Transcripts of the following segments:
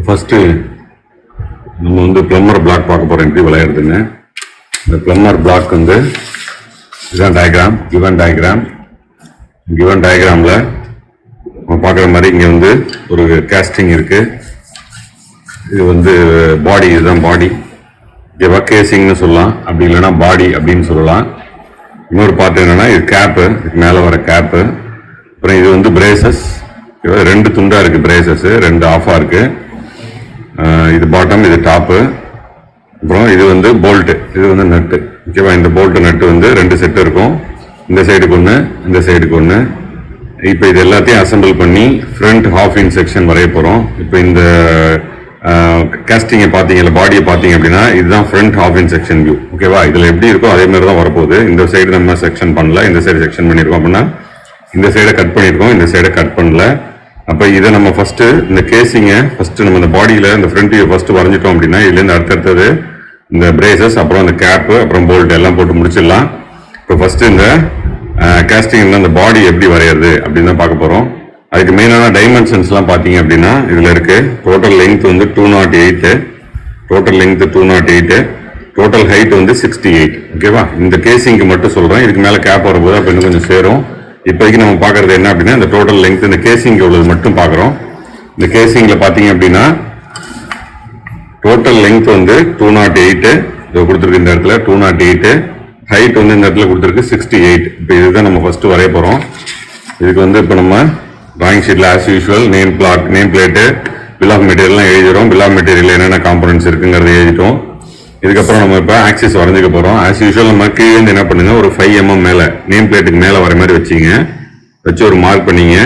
First நம்ம வந்து plumper black பார்க்க போகிறோம், எப்படி விளையாடுதுங்க. இந்த ப்ளம்மர் பிளாக் வந்து இதுதான் டயக்ராம், கிவன் டயக்ராம். கிவன் டயக்ராமில் நம்ம பார்க்குற மாதிரி இங்கே வந்து ஒரு கேஸ்டிங் இருக்குது. இது வந்து பாடி, இதுதான் பாடி. இங்கே கேசிங்னு சொல்லலாம், அப்படி இல்லைன்னா பாடி அப்படின்னு சொல்லலாம். இன்னொரு பார்ட் என்னென்னா இது கேப்பு, இதுக்கு மேலே வர கேப்பு. அப்புறம் இது வந்து பிரேசஸ், ரெண்டு துண்டாக இருக்குது பிரேசஸ், ரெண்டு ஆஃபாக இருக்குது. இது பாட்டம், இது டாப்பு. அப்புறம் இது வந்து போல்ட்டு, இது வந்து நட்டு. ஓகேவா, இந்த போல்ட்டு நட்டு வந்து ரெண்டு செட்டு இருக்கும். இந்த சைடுக்கு ஒன்று, இந்த சைடுக்கு ஒன்று. இப்போ இது எல்லாத்தையும் அசம்பிள் பண்ணி ஃப்ரண்ட் ஹாஃப் இன்ச் செக்ஷன் வரைய போகிறோம். இப்போ இந்த கேஸ்டிங்கை பார்த்தீங்கல்ல, பாடியை பார்த்தீங்க அப்படின்னா இதுதான் front half inch section view. ஓகேவா, இதில் எப்படி இருக்கோ அதே மாதிரி தான் வரப்போகுது. இந்த சைடு நம்ம செக்ஷன் பண்ணல, இந்த சைடு செக்ஷன் பண்ணியிருக்கோம். அப்படின்னா இந்த சைடை கட் பண்ணியிருக்கோம், இந்த சைடை கட் பண்ணல. அப்போ இதை நம்ம ஃபஸ்ட்டு இந்த கேசிங்கை ஃபஸ்ட்டு நம்ம இந்த பாடியில் இந்த ஃப்ரண்ட் வியூ ஃபஸ்ட்டு வரைஞ்சிட்டோம் அப்படின்னா இதுலேருந்து அடுத்தடுத்தது இந்த பிரேசஸ், அப்புறம் இந்த கேப்பு, அப்புறம் போல்ட் எல்லாம் போட்டு முடிச்சிடலாம். இப்போ ஃபஸ்ட்டு இந்த கேஸ்டிங்கில் இந்த பாடி எப்படி வரையிறது அப்படின்னு தான் பார்க்க போகிறோம். அதுக்கு மெயினான டைமென்ஷன்ஸ்லாம் பார்த்தீங்க அப்படின்னா இதில் இருக்குது. டோட்டல் லென்த் வந்து 208, டோட்டல் லென்த் 208, டோட்டல் ஹைட் வந்து 68. ஓகேவா, இந்த கேசிங்க்கு மட்டும் சொல்கிறேன். இதுக்கு மேலே கேப் வரும்போது அப்போ இன்னும் கொஞ்சம் சேரும். இப்போதைக்கு நம்ம பார்க்குறது என்ன அப்படின்னா இந்த டோட்டல் லென்த், இந்த கேசிங் உள்ளது மட்டும் பார்க்குறோம். இந்த கேசிங்கில் பார்த்தீங்க அப்படின்னா டோட்டல் லென்த் வந்து 208 இதை கொடுத்துருக்கு, இந்த இடத்துல 208. ஹைட் வந்து இந்த இடத்துல கொடுத்துருக்கு 68. இப்போ இதுதான் நம்ம ஃபஸ்ட்டு வரைய போகிறோம். இதுக்கு வந்து இப்போ நம்ம டிராயிங் ஷீட்டில் as usual name plate, bill of மெட்டீரியல்லாம் எழுதிடும். பில் ஆஃப் மெட்டீரியல் என்னென்ன காம்பனன்ட்ஸ் இருக்குங்கிறத எழுதிட்டோம். இதுக்கப்புறம் நம்ம இப்போ ஆக்சிஸ் வரைஞ்சிக்க போகிறோம். ஆஸ் யூஷுவல் நம்ம கீழே என்ன பண்ணுங்க, ஒரு 5 mm மேலே நேம் பிளேட்டுக்கு மேலே வர மாதிரி வச்சிங்க. வச்சு ஒரு மார்க் பண்ணிங்க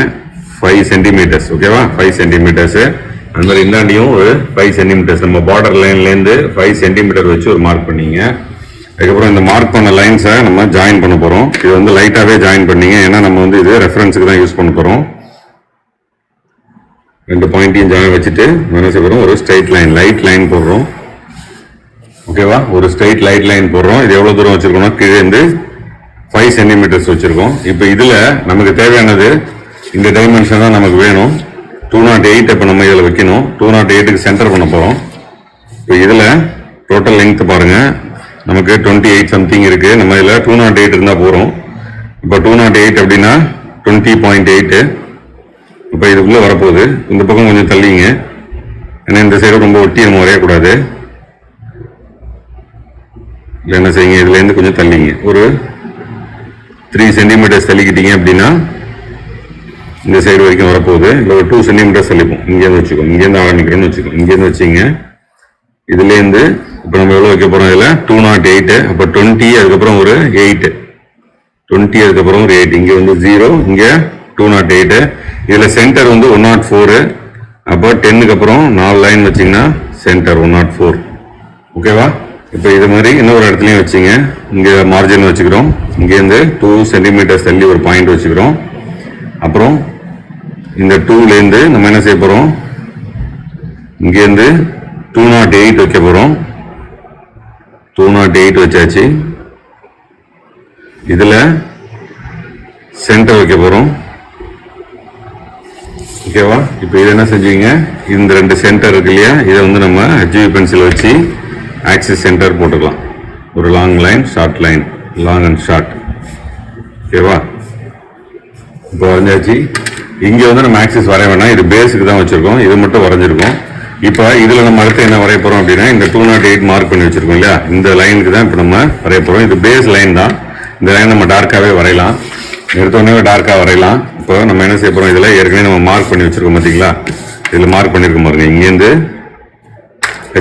5 சென்டிமீட்டர்ஸ். ஓகேவா, 5 சென்டிமீட்டர்ஸு. அது மாதிரி இந்தாண்டியும் ஒரு 5 சென்டிமீட்டர்ஸ், நம்ம பார்டர் லைன்லேருந்து 5 சென்டிமீட்டர் வச்சு ஒரு மார்க் பண்ணிங்க. அதுக்கப்புறம் இந்த மார்க் பண்ண லைன்ஸை நம்ம ஜாயின் பண்ண போகிறோம். இது வந்து லைட்டாகவே ஜாயின் பண்ணிங்க, ஏன்னா நம்ம வந்து இது ரெஃபரன்ஸுக்கு தான் யூஸ் பண்ண போகிறோம். ரெண்டு பாயிண்ட்டையும் ஜாயின் வச்சுட்டு என்ன செய்ய போகிறோம், ஒரு ஸ்ட்ரைட் லைன், லைட் லைன் போடுறோம். ஓகேவா, ஒரு ஸ்ட்ரைட் லைட் லைன் போடுறோம். இது எவ்வளோ தூரம் வச்சுருக்கோம்னா கீழே இருந்து 5 சென்டிமீட்டர்ஸ் வச்சுருக்கோம். இப்போ இதில் நமக்கு தேவையானது இந்த டைமென்ஷன் தான் நமக்கு வேணும். 208 இப்போ நம்ம இதில் வைக்கணும். 208க்கு சென்டர் பண்ண போகிறோம். இப்போ இதில் டோட்டல் லென்த் பாருங்கள், நமக்கு 28 சம்திங் இருக்குது. நம்ம இதில் 208 இருந்தால் போகிறோம். இப்போ 208 அப்படின்னா 20.8. இப்போ இதுக்குள்ளே வரப்போகுது. இந்த பக்கம் கொஞ்சம் தள்ளிங்க, ஏன்னா இந்த சைடு ரொம்ப ஒட்டி நம்ம வரையக்கூடாது. இல்லை என்ன செய்யுங்க, இதுலேருந்து கொஞ்சம் தள்ளிங்க, ஒரு 3 சென்டிமீட்டர்ஸ் தள்ளிக்கிட்டீங்க அப்படின்னா இந்த சைடு வரைக்கும் வரப்போகுது. இல்லை ஒரு 2 சென்டிமீட்டர்ஸ் தள்ளிப்போம். இங்கேருந்து வச்சுக்கோம், இங்கேருந்து ஆரம்பிக்கிறோன்னு வச்சுக்கோம். இங்கேருந்து வச்சிங்க. இதுலேருந்து இப்போ நம்ம எவ்வளோ வைக்க போகிறோம், இதில் 208. அப்போ 20, அதுக்கப்புறம் ஒரு 8, 20 அதுக்கப்புறம் ஒரு 8. இங்கே வந்து 0, இங்கே 208. இதில் சென்டர் வந்து 104. அப்போ 10க்கு அப்புறம் 4 லைன் வச்சிங்கன்னா சென்டர் 104. ஓகேவா, இப்போ இது மாதிரி இன்னொரு இடத்துலையும் வச்சுங்க. இங்கே மார்ஜின் வச்சுக்கிறோம். இங்கேருந்து 2 சென்டிமீட்டர்ஸ் தள்ளி ஒரு பாயிண்ட் வச்சுக்கிறோம். அப்புறம் இந்த 2லேருந்து நம்ம என்ன செய்ய போகிறோம், இங்கேருந்து 208 வைக்க போகிறோம். 208 வச்சாச்சு. இதில் சென்டர் வைக்க போகிறோம். ஓகேவா, இப்போ இது என்ன செஞ்சீங்க, இந்த 2 சென்டர் இருக்கு இல்லையா, இதை வந்து நம்ம HB பென்சில் வச்சு ஆக்சிஸ் சென்டர் போட்டுக்கலாம். ஒரு long line, short line, long and short. ஓகேவா, இப்போ வரைஞ்சாச்சு. இங்கே வந்து நம்ம ஆக்சிஸ் வரைய வேணாம், இது பேஸுக்கு தான் வச்சுருக்கோம். இது மட்டும் வரைஞ்சிருக்கோம். இப்போ இதில் நம்ம அடுத்து என்ன வரைய போகிறோம் அப்படின்னா இந்த 208 மார்க் பண்ணி வச்சுருக்கோம் இல்லையா, இந்த லைனுக்கு தான் இப்போ நம்ம வரைய போகிறோம். இது பேஸ் லைன் தான். இந்த லைன் நம்ம டார்க்காகவே வரையலாம், எடுத்தோடனே டார்க்காக வரையலாம். இப்போ நம்ம என்ன செய்ய போகிறோம், இதில் ஏற்கனவே நம்ம மார்க் பண்ணி வச்சுருக்கோம் பார்த்தீங்களா, இதில் மார்க் பண்ணியிருக்கோம் பாருங்க. இங்கேருந்து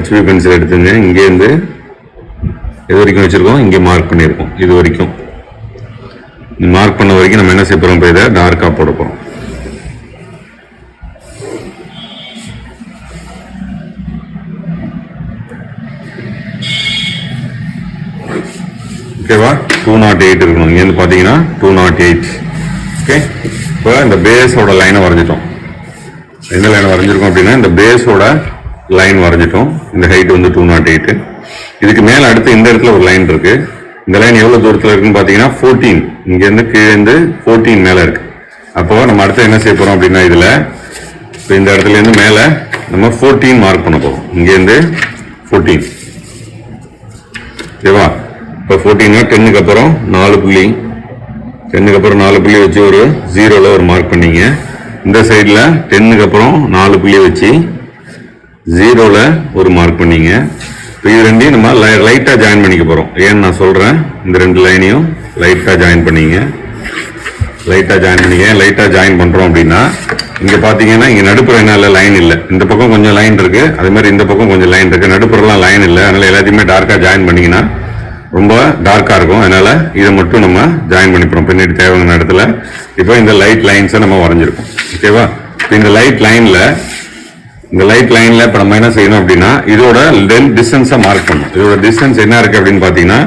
HB பென்சில் எடுத்துங்க, இங்கேருந்து இது வரைக்கும் வச்சுருக்கோம், இங்கே மார்க் பண்ணியிருக்கோம். இது வரைக்கும் மார்க் பண்ண வரைக்கும் நம்ம என்ன செய்ய போகிறோம், இப்போ இதை டார்க்காக போட போகிறோம். ஓகேவா, 208 இருக்கணும். இங்கேருந்து பார்த்தீங்கன்னா 208. ஓகே, இப்போ இந்த பேஸோட லைனை வரைஞ்சிட்டோம். எந்த லைனை வரைஞ்சிருக்கோம் அப்படின்னா இந்த பேஸோட லைன் வரைஞ்சிட்டோம். இந்த ஹைட் வந்து 208. இதுக்கு மேலே அடுத்து இந்த இடத்துல ஒரு லைன் இருக்கு. இந்த லைன் எவ்வளோ தூரத்தில் இருக்குன்னு பார்த்தீங்கன்னா 14. இங்கேருந்து கீழேருந்து 14 மேலே இருக்கு. அப்போ நம்ம அடுத்து என்ன செய்ய போகிறோம் அப்படின்னா இதில் இப்போ இந்த இடத்துல இருந்து மேலே நம்ம 14 மார்க் பண்ண போகிறோம். இங்கேருந்து 14 ஓகேவா. இப்போ 14 10க்கு அப்புறம் 4 புள்ளி, 10க்கு அப்புறம் 4 புள்ளி வச்சு ஒரு 0ல ஒரு மார்க் பண்ணீங்க. இந்த சைடில் 10க்கு அப்புறம் 4 புள்ளி வச்சு 0ல ஒரு மார்க் பண்ணீங்க. இப்போ இது ரெண்டையும் நம்ம லைட்டாக ஜாயின் பண்ணிக்க போகிறோம். ஏன்னு நான் சொல்கிறேன். இந்த 2 லைனையும் லைட்டாக ஜாயின் பண்ணிங்க. லைட்டாக ஜாயின் பண்ணுறோம் அப்படின்னா இங்கே பார்த்தீங்கன்னா இங்கே நடுப்புற என்ன இல்லை, லைன் இல்லை. இந்த பக்கம் கொஞ்சம் லைன் இருக்குது, அதே மாதிரி இந்த பக்கம் கொஞ்சம் லைன் இருக்குது. நடுப்புறலாம் லைன் இல்லை. அதனால் எல்லாத்தையுமே டார்க்காக ஜாயின் பண்ணிங்கன்னா ரொம்ப டார்க்காக இருக்கும். அதனால் இதை மட்டும் நம்ம ஜாயின் பண்ணிப்போம் பின்னாடி தேவையான இடத்துல. இப்போ இந்த லைட் லைன்ஸை நம்ம வரைஞ்சிருக்கோம். ஓகேவா. இப்போ இந்த லைட் லைனில் இப்போ நம்ம என்ன செய்யணும் அப்படின்னா இதோட டிஸ்டன்ஸை மார்க் பண்ணணும். இதோட டிஸ்டன்ஸ் என்ன இருக்குது அப்படின்னு பார்த்தீங்கன்னா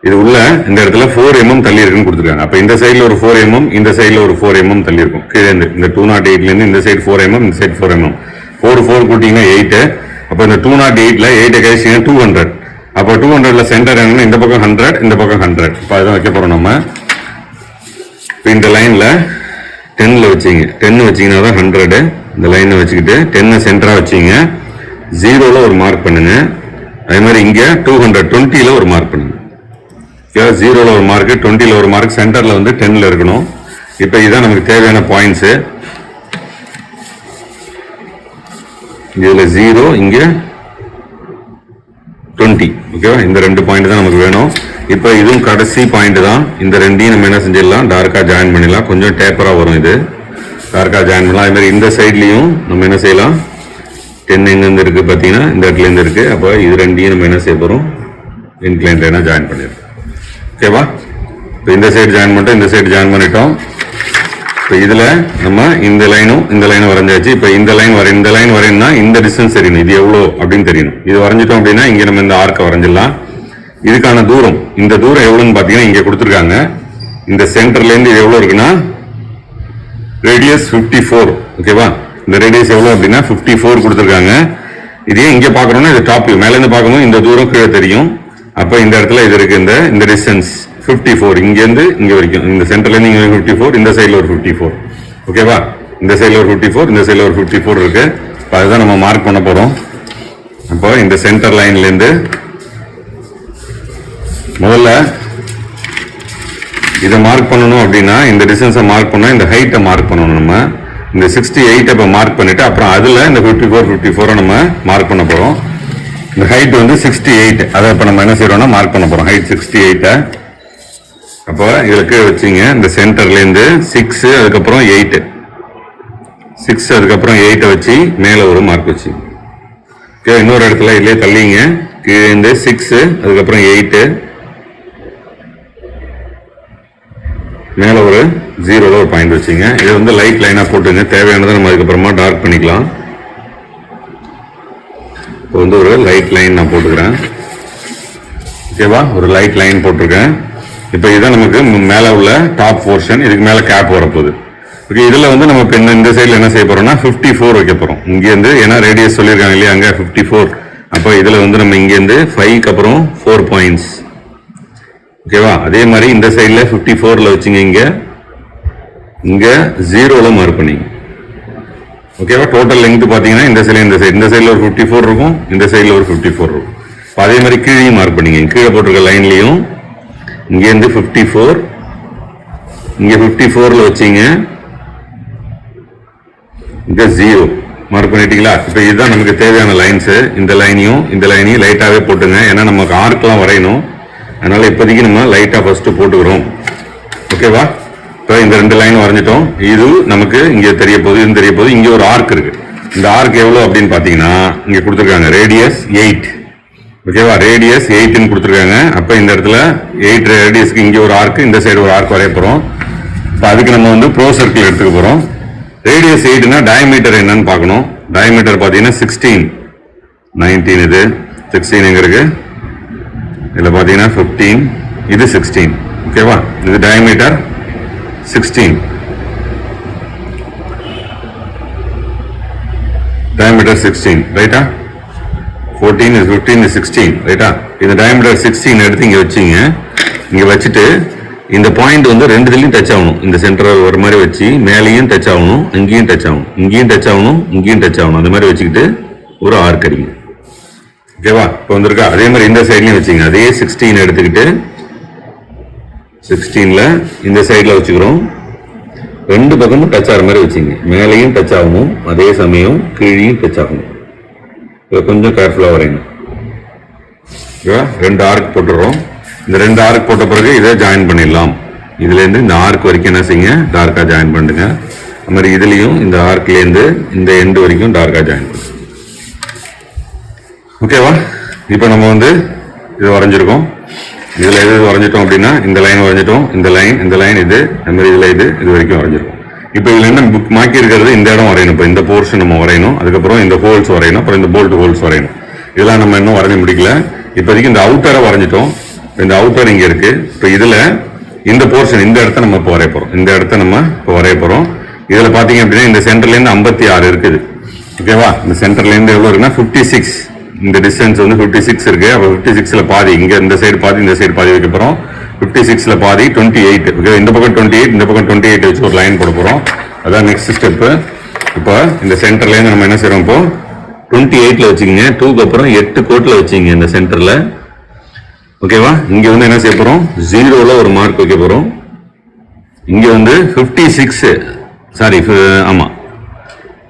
இது உள்ள இந்த இடத்துல 4 mm தள்ளி இருக்குன்னு கொடுத்துருக்காங்க. அப்போ இந்த சைடில் ஒரு 4 mm, இந்த சைடில் ஒரு 4 mm தள்ளி இருக்கும். கீழே இந்த 208லேருந்து இந்த சைடு 4 mm, இந்த சைடு 4 mm. 4 கூட்டிங்கன்னா 8. அப்போ இந்த 208ல் 8 கழிச்சிங்கன்னா 200. அப்போ 200ல் சென்டர் என்னன்னா இந்த பக்கம் 100, இந்த பக்கம் 100. இப்போ அதுதான் வைக்க போகிறோம் நம்ம. இப்போ இந்த லைனில் 10ல் வச்சிங்க, 10 வச்சிங்கன்னா தான் 100. இந்த லைனை வச்சுக்கிட்டு 10 சென்டராக வச்சிங்க. 0ல ஒரு மார்க் பண்ணுங்க. அதே மாதிரி இங்கே 220ல் ஒரு மார்க் பண்ணுங்க. 0ல ஒரு மார்க், 20ல ஒரு மார்க், சென்டர்ல வந்து 10ல இருக்கணும். இப்போ இதுதான் நமக்கு தேவையான பாயிண்ட்ஸ். இதுல 0, இங்க 20. ஓகேவா. இந்த 2 பாயிண்ட் தான் நமக்கு வேணும். இப்போ இதுவும் கடைசி பாயிண்ட் தான். இந்த ரெண்டையும் நம்ம என்ன செஞ்சிடலாம், டார்க்கா ஜாயின் பண்ணிடலாம். கொஞ்சம் டேப்பரா வரும், இது டார்க்கா ஜாயின் பண்ணலாம். அதே மாதிரி இந்த சைட்லயும் நம்ம என்ன செய்யலாம், 10 எங்கேருந்து இருக்கு பார்த்தீங்கன்னா இந்த இடத்துல இருந்து இருக்கு. அப்போ இது ரெண்டையும் நம்ம என்ன செய்ய போறோம், இன்க்ளைன் லைனா ஜாயின் பண்ணிடுறோம். ஓகேவா. இப்போ இந்த சைடு ஜாயின் பண்ணிட்டோம், இந்த சைடு ஜாயின் பண்ணிட்டோம். இப்போ இதில் நம்ம இந்த லைனும் வரைஞ்சாச்சு. இப்போ இந்த லைன் வரையணும்னா இந்த டிஸ்டன்ஸ் தெரியணும், இது எவ்வளோ அப்படின்னு தெரியணும். இது வரைஞ்சிட்டோம் அப்படின்னா இங்கே நம்ம இந்த ஆர்க்கை வரைஞ்சிடலாம். இதுக்கான தூரம், இந்த தூரம் எவ்வளோன்னு பார்த்தீங்கன்னா இங்கே கொடுத்துருக்காங்க. இந்த சென்டர்லேருந்து இது எவ்வளோ இருக்குன்னா ரேடியஸ் 54. ஓகேவா. இந்த ரேடியஸ் எவ்வளோ அப்படின்னா 54 கொடுத்துருக்காங்க. இதே இங்கே பார்க்குறோம்னா இது டாப் வியூ, மேலேருந்து பார்க்கும்போது இந்த தூரம் கீழே தெரியும். அப்போ இந்த இடத்துல இது இருக்கு, இந்த டிஸ்டன்ஸ் 54. இங்கேருந்து இங்கே வரைக்கும், இந்த சென்டர்லேருந்து இங்கே 54, இந்த சைடில் ஒரு 54. ஓகேவா. இந்த சைடில் ஒரு 54, இந்த சைடில் ஒரு 54 இருக்கு. இப்போ அதுதான் நம்ம மார்க் பண்ண போகிறோம். அப்போ இந்த சென்டர் லைன்லேருந்து முதல்ல இதை மார்க் பண்ணணும் அப்படின்னா இந்த டிஸ்டன்ஸை மார்க் பண்ணால் இந்த ஹைட்டை மார்க் பண்ணணும். நம்ம இந்த 68 இப்போ மார்க் பண்ணிட்டு அப்புறம் அதில் இந்த 54 நம்ம மார்க் பண்ண போகிறோம். இந்த ஹைட் வந்து 68. அதை இப்போ நம்ம என்ன செய்யறோம்னா மார்க் பண்ண போகிறோம். ஹைட் 68. அப்போ இதுக்கு வச்சிங்க இந்த சென்டர்லேருந்து 6, அதுக்கப்புறம் 8, 6 அதுக்கப்புறம் 8 வச்சு மேலே ஒரு மார்க் வச்சு. ஓகே. இன்னொரு இடத்துல இல்லையே தள்ளிங்க, கீழே இருந்து 6, அதுக்கப்புறம் 8, மேலே ஒரு 0ல ஒரு பாயிண்ட் வச்சுங்க. இது வந்து லைட் லைனாக போட்டுங்க. தேவையானதை நம்ம அதுக்கப்புறமா டார்க் பண்ணிக்கலாம். இப்போ வந்து ஒரு லைட் லைன் நான் போட்டுக்கிறேன். ஓகேவா. ஒரு லைட் லைன் போட்டிருக்கேன். இப்போ இதுதான் நமக்கு மேலே உள்ள டாப் போர்ஷன். இதுக்கு மேலே கேப் வரப்போகுது. ஓகே. இதில் வந்து நம்ம இப்போ இந்த சைடில் என்ன செய்ய போகிறோம்னா 54 வைக்க போகிறோம். இங்கேருந்து ஏன்னா ரேடியஸ் சொல்லியிருக்காங்க இல்லையா, அங்கே 54. அப்போ இதில் வந்து நம்ம இங்கேருந்து 5க்கு அப்புறம் 4 பாயிண்ட்ஸ். ஓகேவா. அதே மாதிரி இந்த சைடில் 54ல் வச்சுங்க, இங்கே 0ல மார்க் பண்ணிங்க. ஓகேவா. டோட்டல் லெங்க் பார்த்தீங்கன்னா இந்த சைடில் ஒரு 54 இருக்கும், இந்த சைடில் ஒரு 54 இருக்கும். இப்போ அதே மாதிரி கீழே மார்க் பண்ணிங்க. கீழே போட்டிருக்க லைன்லையும் இங்கேருந்து 54, இங்கே 54ல் வச்சிங்க, இங்கே 0 மார்க் பண்ணிட்டீங்களா. இப்போ இதுதான் நமக்கு தேவையான லைன்ஸு. இந்த லைனையும் லைட்டாகவே போட்டுங்க. ஏன்னா நமக்கு ஆர்க்லாம் வரையணும். அதனால இப்போதைக்கு நம்ம லைட்டாக ஃபர்ஸ்ட் போட்டுக்கிறோம். ஓகேவா. இப்போ இந்த 2 லைன் வரைஞ்சிட்டோம். இது நமக்கு இங்கே தெரிய போகுது. இங்கே ஒரு ஆர்க் இருக்கு. இந்த ஆர்க் எவ்வளோ அப்படின்னு பார்த்தீங்கன்னா இங்கே கொடுத்துருக்காங்க ரேடியஸ் 8. ஓகேவா. ரேடியஸ் 8ன்னு கொடுத்துருக்காங்க. அப்போ இந்த இடத்துல 8 ரேடியஸ்க்கு இங்கே ஒரு ஆர்க், இந்த சைடு ஒரு ஆர்க் வரைய போகிறோம். இப்போ அதுக்கு நம்ம வந்து ப்ரோ சர்க்கிள் எடுத்துக்க போகிறோம். ரேடியஸ் 8னா டயமீட்டர் என்னன்னு பார்க்கணும். டயமீட்டர் பார்த்தீங்கன்னா 16, 19. இது 16 எங்கே இருக்கு, இதில் பார்த்தீங்கன்னா 15, இது 16. ஓகேவா. இது டயமீட்டர் 16. diameter 16 ரைட்டா. 14 is 15 is 16 ரைட்டா. இந்த diameter 16 எடுத்து இங்க வச்சீங்க. இங்க வச்சிட்டு இந்த பாயிண்ட் வந்து ரெண்டுத்துலயும் டச் ஆகணும். இந்த சென்டர் ஒரு மாதிரி வச்சு மேலேயும் டச் ஆகணும், இங்கேயும் டச் ஆகணும், இங்கேயும் டச் ஆகணும், இங்கேயும் டச் ஆகணும். அந்த மாதிரி வச்சுக்கிட்டு ஒரு ஆர்க் அடிங்க. ஓகேவா? இப்போ வந்திருக்கா? அதே மாதிரி இந்த சைட்லயும் வச்சுங்க. அதே 16 எடுத்துக்கிட்டு 16ல இந்த சைட்ல வச்சுக்கிறோம். ரெண்டு பக்கமும் டச் ஆகிற மாதிரி வச்சுங்க. மேலேயும் டச் ஆகணும், அதே சமயம் கீழேயும் டச் ஆகணும். கொஞ்சம் கேர்ஃபுல்லா வரைங்க. ரெண்டு ஆர்க் போட்டுறோம். இந்த ரெண்டு ஆர்க் போட்ட பிறகு இதை ஜாயின் பண்ணிடலாம். இதுல இருந்து இந்த ஆர்க் வரைக்கும் என்ன செய்யுங்க, டார்க்கா ஜாயின் பண்ணுங்க. அது மாதிரி இதுலயும் இந்த ஆர்க்ல இருந்து இந்த எண்டு வரைக்கும் டார்க்கா ஜாயின் பண்ணுங்க. ஓகேவா? இப்போ நம்ம வந்து இது வரைஞ்சிருக்கோம். இதுல எது வரைஞ்சிட்டோம் அப்படின்னா இந்த லைன் வரைஞ்சிட்டோம், இந்த லைன் இது, அந்த மாதிரி இதுல இது வரைக்கும் வரைஞ்சிருக்கோம். இப்போ இதுல என்ன புக் மாக்கி இருக்கிறது, இந்த இடம் வரையணும். இப்போ இந்த போர்ஷன் நம்ம வரையணும், அதுக்கப்புறம் இந்த ஹோல்ஸ் வரையணும், அப்புறம் இந்த போல்ட் ஹோல்ஸ் வரையணும். இதெல்லாம் நம்ம இன்னும் வரைய முடிக்கல. இப்போதைக்கு இந்த அவுட்டரை வரைஞ்சிட்டோம். இந்த அவுட்டர் இங்க இருக்கு. இப்போ இதுல இந்த போர்ஷன், இந்த இடத்த நம்ம இப்போ வரைய போறோம். இந்த இடத்த நம்ம இப்போ வரைய போறோம். இதுல பாத்தீங்க அப்படின்னா இந்த சென்டர்ல இருந்து 56 இருக்குது. ஓகேவா? இந்த சென்டர்ல இருந்து எவ்வளவு இருக்குன்னா 56. இந்த டிஸ்டன்ஸ் வந்து 56 இருக்கு. அப்ப 56ல பாதி இங்க, இந்த சைடு பாதி, இந்த சைடு பாதி வைக்க போறோம். 56ல பாதி 28. ஓகே, இந்த பக்கம் 28, இந்த பக்கம் 28 வச்சு ஒரு லைன் போட போறோம். அதான் நெக்ஸ்ட் ஸ்டெப். இப்போ இந்த சென்டர்ல இருந்து நம்ம என்ன செய்யறோம், இப்போ 28ல வச்சுக்கோங்க. 2க்கு அப்புறம் 8 கோட்ல வச்சுங்க இந்த சென்டர்ல. ஓகேவா? இங்க வந்து என்ன செய்ய போறோம், 0ல ஒரு மார்க் வைக்க போறோம். இங்க வந்து 56, சாரி, ஆமா,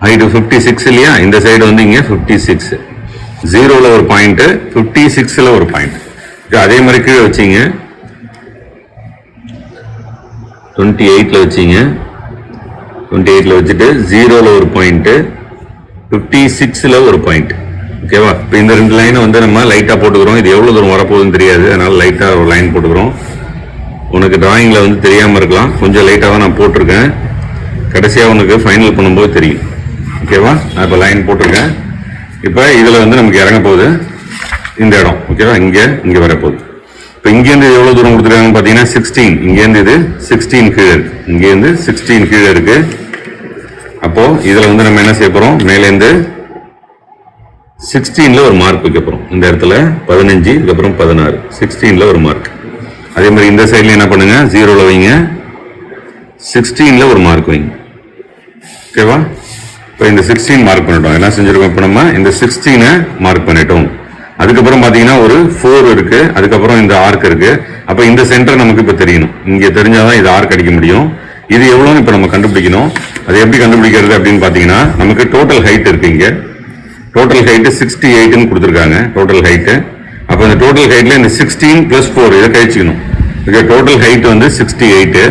ஹைட் 56 இல்லையா? இந்த சைடு வந்து இங்க 56. 0ல ஒரு பாயிண்ட், 56ல ஒரு பாயிண்ட். அதே மாதிரி கீழே வச்சீங்க, 28ல வச்சீங்க. 28ல வச்சுட்டு 0ல ஒரு பாயிண்ட், 56ல ஒரு பாயிண்ட். ஓகேவா? இப்போ இந்த ரெண்டு லைனை வந்து நம்ம லைட்டா போட்டுக்கிறோம். இது எவ்வளவு தூரம் வரப்போகுதுன்னு தெரியாது, அதனால லைட்டா ஒரு லைன் போட்டுக்கிறோம். உனக்கு டிராயிங்ல வந்து தெரியாம இருக்கலாம், கொஞ்சம் லைட்டா தான் நான் போட்டிருக்கேன். கடைசியா உனக்கு ஃபைனல் பண்ணும்போது தெரியும். ஓகேவா? நான் இப்போ லைன் போட்டிருக்கேன். இப்போ இதுல வந்து நமக்கு இறங்க போகுது இந்த இடம். ஓகேவா? இங்க வரப்போகுது. இப்போ இங்கேருந்து எவ்வளவு தூரம் கொடுத்துருக்காங்கன்னு பாத்தீங்கன்னா 16. இங்கேருந்து இது 16 கீழே இருக்கு. இங்கேருந்து 16 கீழே இருக்கு. அப்போ இதுல வந்து நம்ம என்ன செய்ய போறோம், மேலேருந்து 16ல ஒரு மார்க் வைக்க போறோம். இந்த இடத்துல 15, இதுக்கப்புறம் 16, 16ல ஒரு மார்க். அதே மாதிரி இந்த சைட்ல என்ன பண்ணுங்க, 0ல வைங்க, 16ல ஒரு மார்க் வைங்க. ஓகேவா? இப்போ இந்த 16 மார்க் பண்ணிட்டோம். என்ன செஞ்சிருக்கோம், இப்போ நம்ம இந்த 16 மார்க் பண்ணிட்டோம். அதுக்கப்புறம் பாத்தீங்கன்னா ஒரு 4 இருக்கு, அதுக்கப்புறம் இந்த ஆர்க் இருக்கு. அப்ப இந்த சென்டர் நமக்கு இப்ப தெரியணும். இங்க தெரிஞ்சாதான் இது ஆர்க் அடிக்க முடியும். இது எவ்வளவுன்னு இப்ப நம்ம கண்டுபிடிக்கணும். அது எப்படி கண்டுபிடிக்கிறது அப்படின்னு பாத்தீங்கன்னா, நமக்கு டோட்டல் ஹைட் இருக்கு. இங்க டோட்டல் ஹைட் 68ன்னு கொடுத்துருக்காங்க. Total height. அப்ப இந்த டோட்டல் ஹைட்ல இந்த 16 + 4 இதை கழிச்சுக்கணும். டோட்டல் ஹைட் வந்து 68.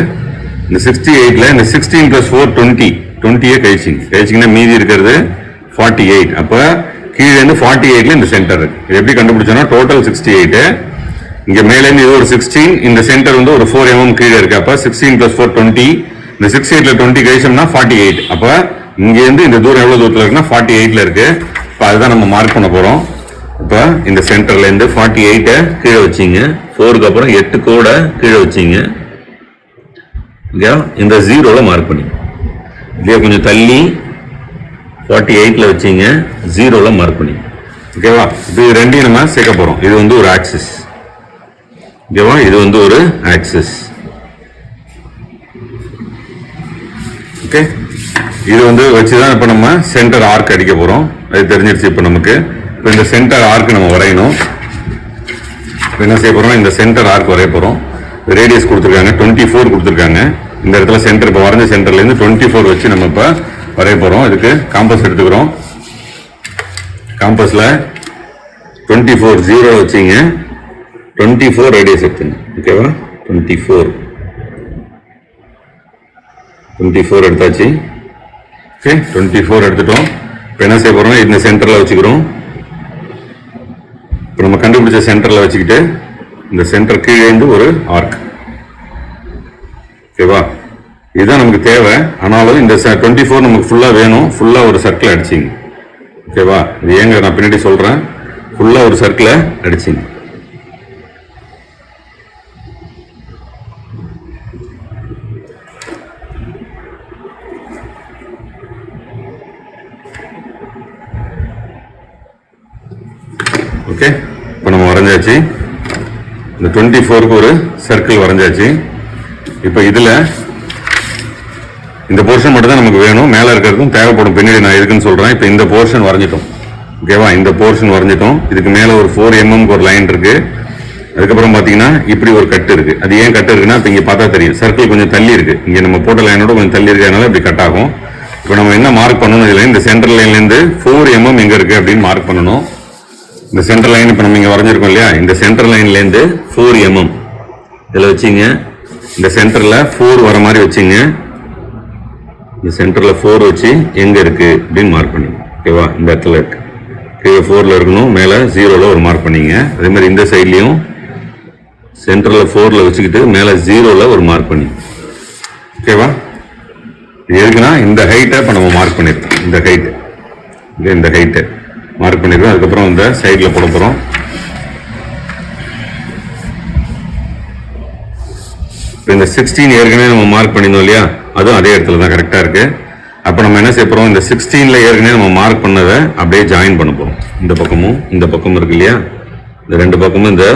இந்த 68ல இந்த 16 + 4 20 கழிச்சிங்கன்னா மீதி இருக்கிறது 48. அப்ப கீழே இருந்து 48ல இந்த சென்டர் இருக்கு. இது எப்படி கண்டுபிடிச்சோம்னா, டோட்டல் 68, இங்க மேல இருந்து இது ஒரு 16, இந்த சென்டர் வந்து ஒரு 4 mm கீழே இருக்கு. அப்ப 16 + 4 20. இந்த 68ல 20 கழிச்சோம்னா 48. அப்ப இங்க இருந்து இந்த தூரம் எவ்வளவு தூரத்துல இருக்குன்னா 48ல இருக்கு. இப்ப அதுதான் நம்ம மார்க் பண்ண போறோம். இப்ப இந்த சென்டர்ல இருந்து 48 கீழே வச்சீங்க, 4க்கு அப்புறம் 8 கோட கீழே வச்சீங்க. இந்த 0ல மார்க் பண்ணி இல்லையா, கொஞ்சம் தள்ளி 48ல வச்சீங்க, 0ல மார்க் பண்ணி. ஓகேவா? இது ரெண்டையும் நம்ம சேர்க்க போறோம். இது வந்து ஒரு ஆக்சிஸ். ஓகேவா? இது வந்து ஒரு ஆக்சிஸ். ஓகே, இது வந்து வச்சுதான் இப்ப நம்ம சென்டர் ஆர்க் அடிக்க போறோம். அது தெரிஞ்சிருச்சு இப்ப நமக்கு. இப்ப இந்த சென்டர் ஆர்க் நம்ம வரையணும். என்ன செய்ய போறோம், இந்த சென்டர் ஆர்க் வரைய போறோம். ரேடியஸ் கொடுத்துருக்காங்க, 24 கொடுத்துருக்காங்க. இந்த இடத்துல சென்டர், இப்ப வரைஞ்ச சென்டர்ல இருந்து 24 வச்சு நம்ம இப்ப வரைய போறோம். இதுக்கு காம்பஸ் எடுத்துக்கிறோம். காம்பஸ்ல 24 0 வச்சீங்க, 24 ரேடியஸ் எடுத்துங்க. ஓகேவா? 24 எடுத்தாச்சு. ஓகே, 24 எடுத்துட்டோம். இப்ப என்ன செய்ய போறோம், இந்த சென்டர்ல வச்சுக்கிறோம். இப்ப நம்ம கண்டுபிடிச்ச சென்டர்ல வச்சுக்கிட்டு இந்த சென்டர் கீழே இருந்து ஒரு ஆர்க். ஓகேவா? இதுதான் நமக்கு தேவை. ஆனாலும் இந்த 24 நமக்கு ஃபுல்லா வேணும். ஃபுல்லா ஒரு சர்க்கிள் அடிச்சிங்க. ஓகேவா? இது ஏங்க நான் பின்னாடி சொல்றேன். ஃபுல்லா ஒரு சர்க்கிளை அடிச்சிங்க. ஓகே, இப்போ நம்ம வரைஞ்சாச்சு. இந்த 24க்கு ஒரு சர்க்கிள் வரைஞ்சாச்சு. இப்போ இதுல இந்த போர்ஷன் மட்டும் தான் நமக்கு வேணும், மேல இருக்கிறதுக்கும் தேவைப்படும், பின்னாடி நான் இருக்குன்னு சொல்றேன். இப்போ இந்த போர்ஷன் வரைஞ்சிட்டோம், ஓகேவா? இந்த போர்ஷன் வரைஞ்சிட்டோம். இதுக்கு மேல ஒரு 4 mm ஒரு லைன் இருக்கு. அதுக்கப்புறம் பாத்தீங்கன்னா இப்படி ஒரு கட்டு இருக்கு. அது ஏன் கட்டு இருக்குன்னா இப்ப இங்க பார்த்தா தெரியும், சர்க்கிள் கொஞ்சம் தள்ளி இருக்கு. இங்க நம்ம போட்ட லைனோட கொஞ்சம் தள்ளி இருக்கிறதுனால இப்படி கட் ஆகும். இப்போ நம்ம என்ன மார்க் பண்ணணும், இதுல இந்த சென்டர் லைன்ல இருந்து 4 mm எங்க இருக்கு அப்படின்னு மார்க் பண்ணணும். இந்த சென்டர் லைன் இப்ப நம்ம இங்க வரைஞ்சிருக்கோம் இல்லையா, இந்த சென்டர் லைன்ல இருந்து 4 mm இதுல வச்சுங்க. இந்த சென்டர்ல 4 வர மாதிரி வச்சுங்க. இந்த சென்டர்ல 4 வச்சு எங்க இருக்கு அப்படின்னு மார்க் பண்ணிங்க, ஓகேவா? இந்த இடத்துல இருக்கு, கீழே 4ல இருக்கணும், மேல 0ல ஒரு மார்க் பண்ணீங்க. அதே மாதிரி இந்த சைட்லயும் சென்டர்ல 4ல வச்சுக்கிட்டு மேல 0ல ஒரு மார்க் பண்ணி, ஓகேவா? இது எதுக்குன்னா இந்த ஹைட்டை இப்ப நம்ம மார்க் பண்ணிருக்கோம், இந்த ஹைட், இந்த ஹைட்டை மார்க் பண்ணிருக்கோம். அதுக்கப்புறம் இந்த சைட்ல போட போறோம். இந்த 16 ஏற்கனவே நம்ம மார்க் பண்ணிருந்தோம் இல்லையா, அதுவும் அதே இடத்துல தான் கரெக்டா இருக்கு. அப்ப நம்ம என்ன செய்ய போறோம், இந்த 16ல ஏற்கனவே நம்ம மார்க் பண்ணதை அப்படியே ஜாயின் பண்ண போறோம். இந்த பக்கமும் இந்த பக்கமும் இருக்கு இல்லையா, இந்த 2 பக்கமும் இந்த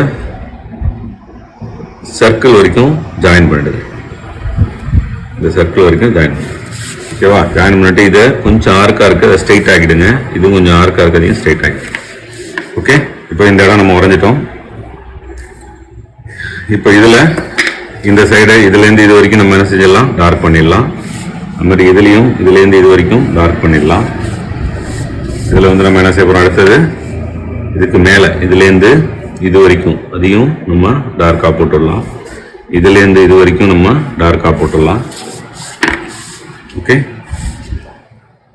சர்க்கிள் வரைக்கும் ஜாயின் பண்ணிடுது. இந்த சர்க்கிள் வரைக்கும் ஜாயின் பண்ணுங்க, ஓகேவா? ஜாயின் பண்ணிட்டு இதை கொஞ்சம் ஆர்க்கா இருக்கு, அதை ஸ்ட்ரைட் ஆக்கிடுங்க. இதுவும் கொஞ்சம் ஆர்க்கா இருக்கு, அதையும் ஸ்ட்ரைட் ஆகிடுங்க. ஓகே, இப்போ இந்த இடம் நம்ம வரைஞ்சிட்டோம். இப்போ இதுல இந்த சைடு இதுல இருந்து இது வரைக்கும் நம்ம என்ன செஞ்சிடலாம், டார்க் பண்ணிடலாம். அந்த மாதிரி இதுலயும் இதுல இருந்து இது வரைக்கும் டார்க் பண்ணிடலாம். இதுல வந்து நம்ம என்ன செய்ய போறோம், அடுத்தது இதுக்கு மேல இதுல இருந்து இது வரைக்கும் அதையும் நம்ம டார்க்கா போட்டுடலாம். இதுல இருந்து இது வரைக்கும் நம்ம டார்க்கா போட்டுடலாம். ஓகே,